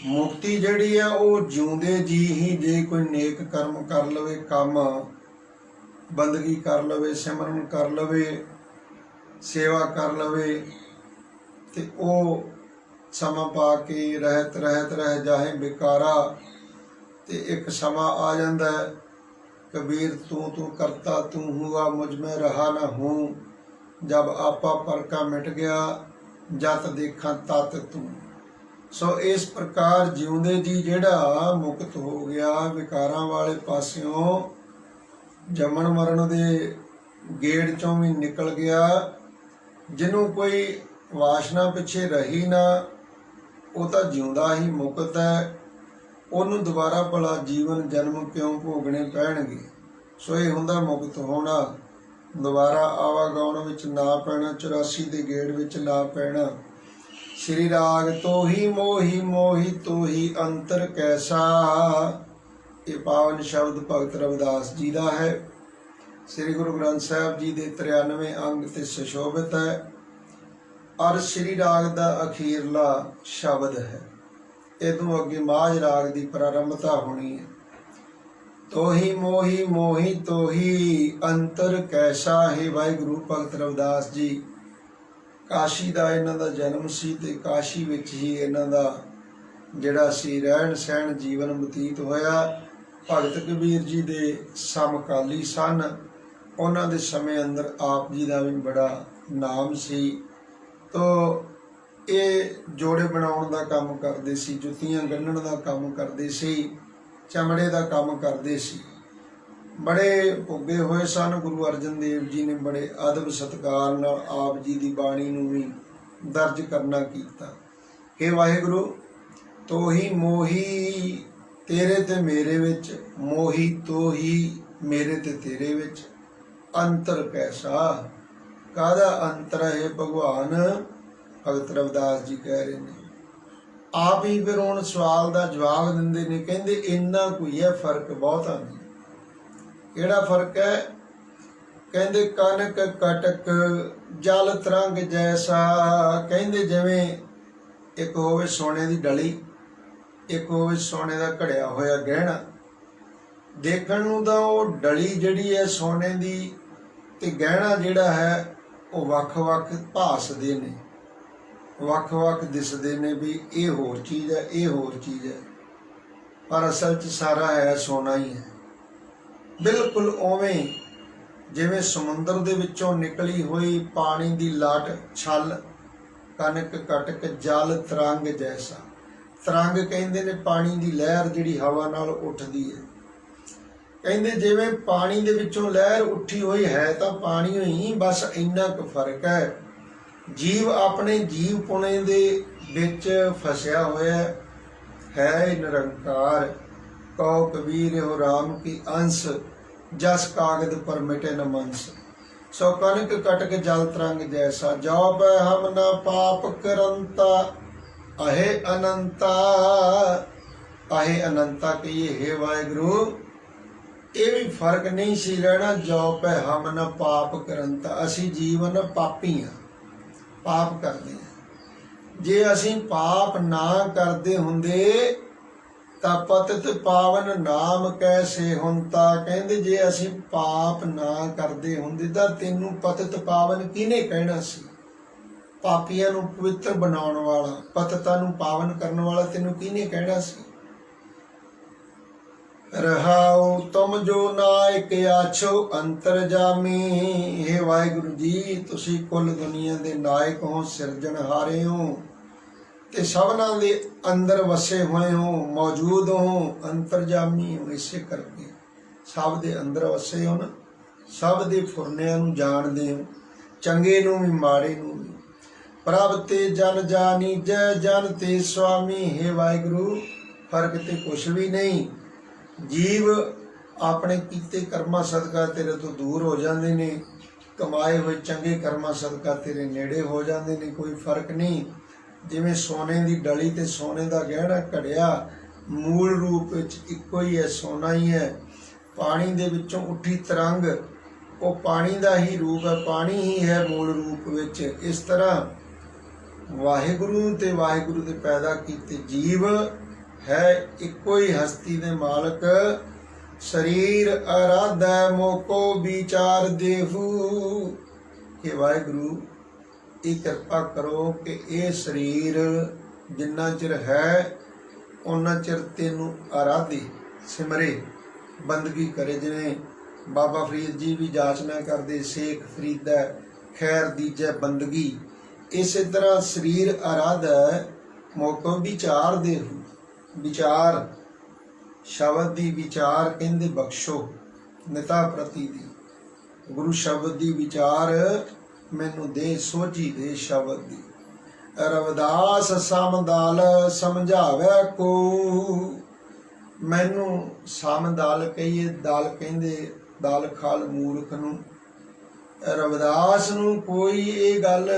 मुक्ति जिहड़ी है वो जिउंदे जी ही जे कोई नेक कर्म कर लवे, काम बंदगी कर लवे, सिमरन कर लवे, सेवा कर लवे, ते ओ समा पा के रहत रहत रह जाए बेकारा। ते एक समा आ जाता है, कबीर तू तू करता तू हुआ मुझ में रहा न हूँ, जब आपा पर का मिट गया जत देखा तत तू। सो इस प्रकार जिउंदे जी जिहड़ा मुक्त हो गया, विकारां वाले पासियों जमन मरण दे गेड़ चों भी निकल गया, जिन्हों कोई वासना पिछे रही ना, वो तो जिउंदा ही मुक्त है, ਉਹਨੂੰ ਦੁਬਾਰਾ ਭਲਾ ਜੀਵਨ ਜਨਮ ਕਿਉਂ ਭੋਗਣੇ ਪੈਣਗੇ। ਸੋ ਇਹ ਹੁੰਦਾ ਮੁਕਤ ਹੋਣਾ, ਦੁਬਾਰਾ ਆਵਾਗਾਉਣ ਵਿੱਚ ਨਾ ਪੈਣਾ, 84 ਦੇ ਗੇੜ ਵਿੱਚ ਨਾ ਪੈਣਾ। श्री राग तो ही मोही मोही तो ही अंतर कैसा, ये पावन शब्द भगत रविदास जी का है। श्री गुरु ग्रंथ साहब जी के 93 अंग ते सुशोभित है और श्री राग का अखीरला शब्द है। इदों अगे माझ राग की प्रारंभता होनी है। तो ही मोही तो ही अंतर कैसा है। वाहिगुरु भगत रविदास जी काशी का इन्हां दा जन्म सी ते काशी विच ही इन्हां दा जिहड़ा सी रहन सहन जीवन बतीत होया। भगत कबीर जी दे समकाली सन, उन्हां दे समय अंदर आप जी का भी बड़ा नाम सी। तो ये जोड़े बनाउण दा काम करदे सी, जुत्तियां गन्नण दा काम करदे सी, चमड़े दा काम करदे सी। बड़े भुगे हुए सन। गुरु अर्जन देव जी ने बड़े अदब सत्कार नाल आप जी की बाणी नूं भी दर्ज करना कीता। हे वाहिगुरु, तो ही मोही तेरे ते मेरे विच, मोही तो ही मेरे ते तेरे विच अंतर कैसा। काहदा अंतर है भगवान, भगत रविदास जी कह रहे हैं। आप ही फिर हुण सवाल का जवाब दिंदे ने, कहंदे इन्ना कोई है फर्क बहुता नहीं। किहड़ा फर्क है? कहंदे कनक कटक जल तरंग जैसा। कहंदे जिवें एक होवे सोने की डली, एक होवे सोने का घड़िया होया गहना। देखण नूं तां ओह डली जिहड़ी है सोने की ते गहना जिहड़ा है वो वख-वख भासदे ने, वख-वख दिसदे ने भी ये होर चीज़ है, ये होर चीज़ है, पर असल च सारा है सोना ही है। बिल्कुल उवें जिवें समुंदर दे विचों निकली हुई पानी की लाट छल, कनक कटक जल तरंग जैसा। तरंग कहंदे ने पानी की लहर जिहड़ी हवा नाल उठदी है। कहंदे जिवें पानी दे विचों लहर उठी हुई है तां पानी ही, बस इन्ना क फर्क है। जीव अपने जीव पुणे दे विच फसिया होया है, है निरंकार। कहो कबीर हो राम की अंश, जस कागद पर मिटे न मंस। सो कनक कटक जल तरंग जैसा, जो पै हम न पाप करंता। अहे अनंता, अहे अनंता कहिए हे वाहिगुरु, ਇਹ ਵੀ ਫਰਕ ਨਹੀਂ ਸੀ ਰਹਿਣਾ। ਜੋ ਪੈ ਹਮ ਨ ਪਾਪ ਕਰੰਤਾ, ਅਸੀਂ ਜੀਵਨ ਪਾਪੀ ਹਾਂ, ਪਾਪ ਕਰਦੇ ਹਾਂ। ਜੇ ਅਸੀਂ ਪਾਪ ਨਾ ਕਰਦੇ ਹੁੰਦੇ ਤਾਂ ਪਤਿਤ ਪਾਵਨ ਨਾਮ ਕੈਸੇ ਹੁੰਤਾ। ਕਹਿੰਦੇ ਜੇ ਅਸੀਂ ਪਾਪ ਨਾ ਕਰਦੇ ਹੁੰਦੇ ਤਾਂ ਤੈਨੂੰ ਪਤਿਤ ਪਾਵਨ ਕਿਹਨੇ ਕਹਿਣਾ ਸੀ। ਪਾਪੀਆਂ ਨੂੰ ਪਵਿੱਤਰ ਬਣਾਉਣ ਵਾਲਾ, ਪਤਿਤਾਂ ਨੂੰ ਪਾਵਨ ਕਰਨ ਵਾਲਾ ਤੈਨੂੰ ਕਿਹਨੇ ਕਹਿਣਾ ਸੀ। रहाओ तुम जो नायक आछो अंतरजामी। हे वाहिगुरु जी, तुसी कुल दुनिया दे नायक हो, सिरजनहारे हो ते सबना दे अंदर वसे हुए हो, मौजूद हो, अंतरजामी हो। इसे करके सब दे अंदर वसे हो ना, सब दे फुरनिਆਂ ਨੂੰ ਜਾਣਦੇ ਹੋ, ਚੰਗੇ ਨੂੰ ਵੀ ਮਾੜੇ ਨੂੰ ਵੀ। ਪ੍ਰਭ ਤੇ ਜਨ ਜਾਨੀ ਜੈ ਜਨ ਤੇ ਸੁਆਮੀ। हे वाहिगुरु, फर्क ते कुछ भी नहीं। जीव अपने कीते कर्मां सदका तेरे तो दूर हो जाते ने, कमाए हुए चंगे कर्मां सदका तेरे नेड़े हो जाते ने। कोई फर्क नहीं। जिवें सोने की डली ते सोने का गहना घड़िया मूल रूप इक्को ही है, सोना ही है। पानी दे विचों उठी तरंग वो पानी का ही रूप है, पानी ही है मूल रूप विच। इस तरह वाहिगुरु ते वाहिगुरु दे पैदा कीते जीव है इको ही हस्ती दे मालक। शरीर आराधा मोको विचार देहू। हे वाहिगुरु, ये कृपा करो कि ये शरीर जिन्ना चिर है उन्ना चिर तेनू आराधे, सिमरे, बंदगी करे। जिवें बाबा फरीद जी भी जाचना करते, शेख फरीदा खैर दीजै बंदगी। इस तरह शरीर आराधा मोको विचार देहू। विचार शब्द दी विचार कहते बख्शो निता प्रति दी। गुरु शब्द दी विचार मैनू दे, सोझी दे शब्द दी। रविदास समदाल समझावे को। मैनू समदाल कहिए, दाल कहते दाल खाल मूर्ख नू। रविदास नू कोई ये गल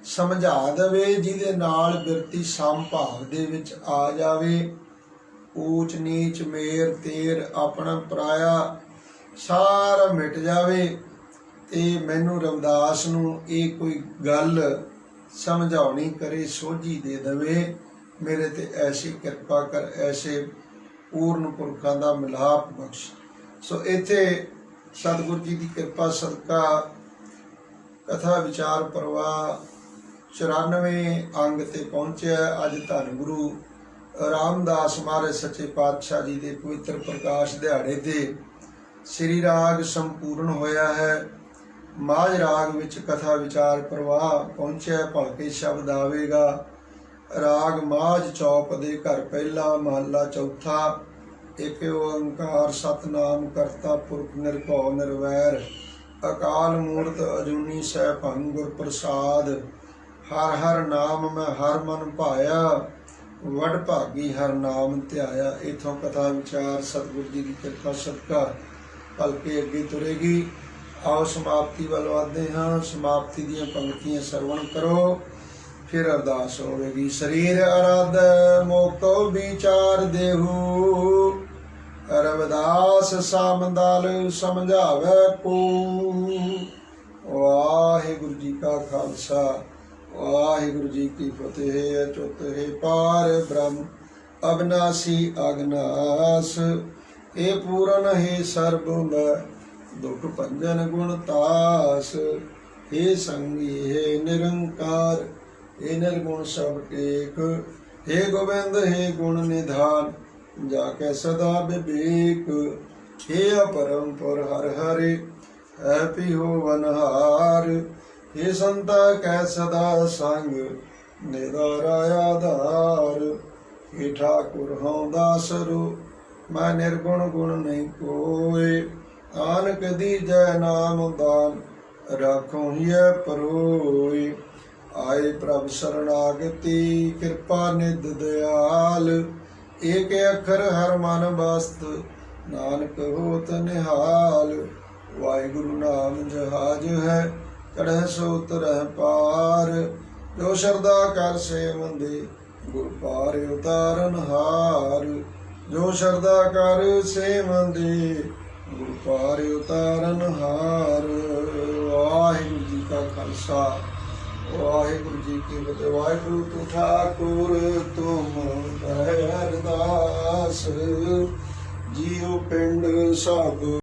समझा देवे जिहदे नाल बिरती समभाव दे विच आ जावे। ऊच नीच मेर तेर अपना पराया सारा मिट जावे। ते मैनू रविदास नू ये कोई गल समझाउणी करे, सोझी दे देवे। मेरे ते ऐसी किरपा कर, ऐसे पूर्ण पुरखां दा मिलाप बख्श। सो इत्थे सतगुरु जी की किरपा सदका कथा विचार प्रवाह 94 अंग ते पहुंचे। अज धन गुरु रामदास महाराज सच्चे पातशाह जी के पवित्र प्रकाश दिहाड़े ते श्री राग संपूर्ण होया है। माझ राग विच कथा विचार प्रवाह पहुंचे। भलके शब्द आवेगा। राग माझ चौप दे घर पहला महला चौथा। एक ओंकार सतनाम करता पुरख निरभौ निरवैर। अकाल मूर्त अजूनी सैभं गुर प्रसाद। हर हर नाम मैं हर मन भाया, वड भागी हर नाम ध्याया। इथों कथा विचार सतगुरु जी की कृपा सदका भलके अगे तुरेगी। आओ समाप्ति वाल आते हाँ। समाप्ति दीयां पंक्तियां सरवण करो, फिर अरदास होवेगी। शरीर आराध मोको विचार देहू। रविदास सामदाल समझावे को। वाहिगुरु जी का खालसा, वाहिगुरु जी की फतेह। अचुत है पार ब्रह्म अविनाशी अगनास। हे पूरन हे सर्व मैं दुख भंजन गुण तास। हे संगी हे निरंकार, हे निर्गुण सब टेक। हे गोविंद हे गुण निधान, जाके सदा विवेक। हे अपरंपर हर हरे, है पिहो वनहार। हे संता कै सदा संग, निदारा आधार। हे ठाकुर हूँ दासरो, मैं निर्गुण गुण नहीं कोय। आनक दीजै नाम दान, राखो हिय परोय। ਆਏ ਪ੍ਰਭ ਸਰਣਾਗਤੀ ਕਿਰਪਾ ਨਿਧ ਦਿਆਲ। ਏਕ ਅੱਖਰ ਹਰ ਮਨ ਬਸਤ ਨਾਨਕ ਹੋਤ ਨਿਹਾਲ। ਵਾਹਿਗੁਰੂ ਨਾਮ ਜਹਾਜ ਹੈ ਚੜ੍ਹੈ ਸੋ ਤਰਹਿ ਪਾਰ। ਜੋ ਸ਼ਰਧਾ ਕਰ ਸੇਵੰਦੇ ਗੁਰ ਪਾਰ ਉਤਾਰਨ ਹਾਰ। ਜੋ ਸ਼ਰਧਾ ਕਰ ਸੇਵੰਦੇ ਗੁਰ ਪਾਰ ਉਤਾਰਨ ਹਾਰ। ਵਾਹਿਗੁਰੂ ਜੀ ਕਾ ਖਾਲਸਾ ਵਾਹਿਗੁਰੂ ਜੀ ਕੀ ਫਤਿਹ। ਵਾਹਿਗੁਰੂ ਤੂੰ ਠਾਕੁਰ ਤੁਮ ਹੈ ਅਰਦਾਸ। ਜੀਉ ਪਿੰਡ ਸਾਧੂ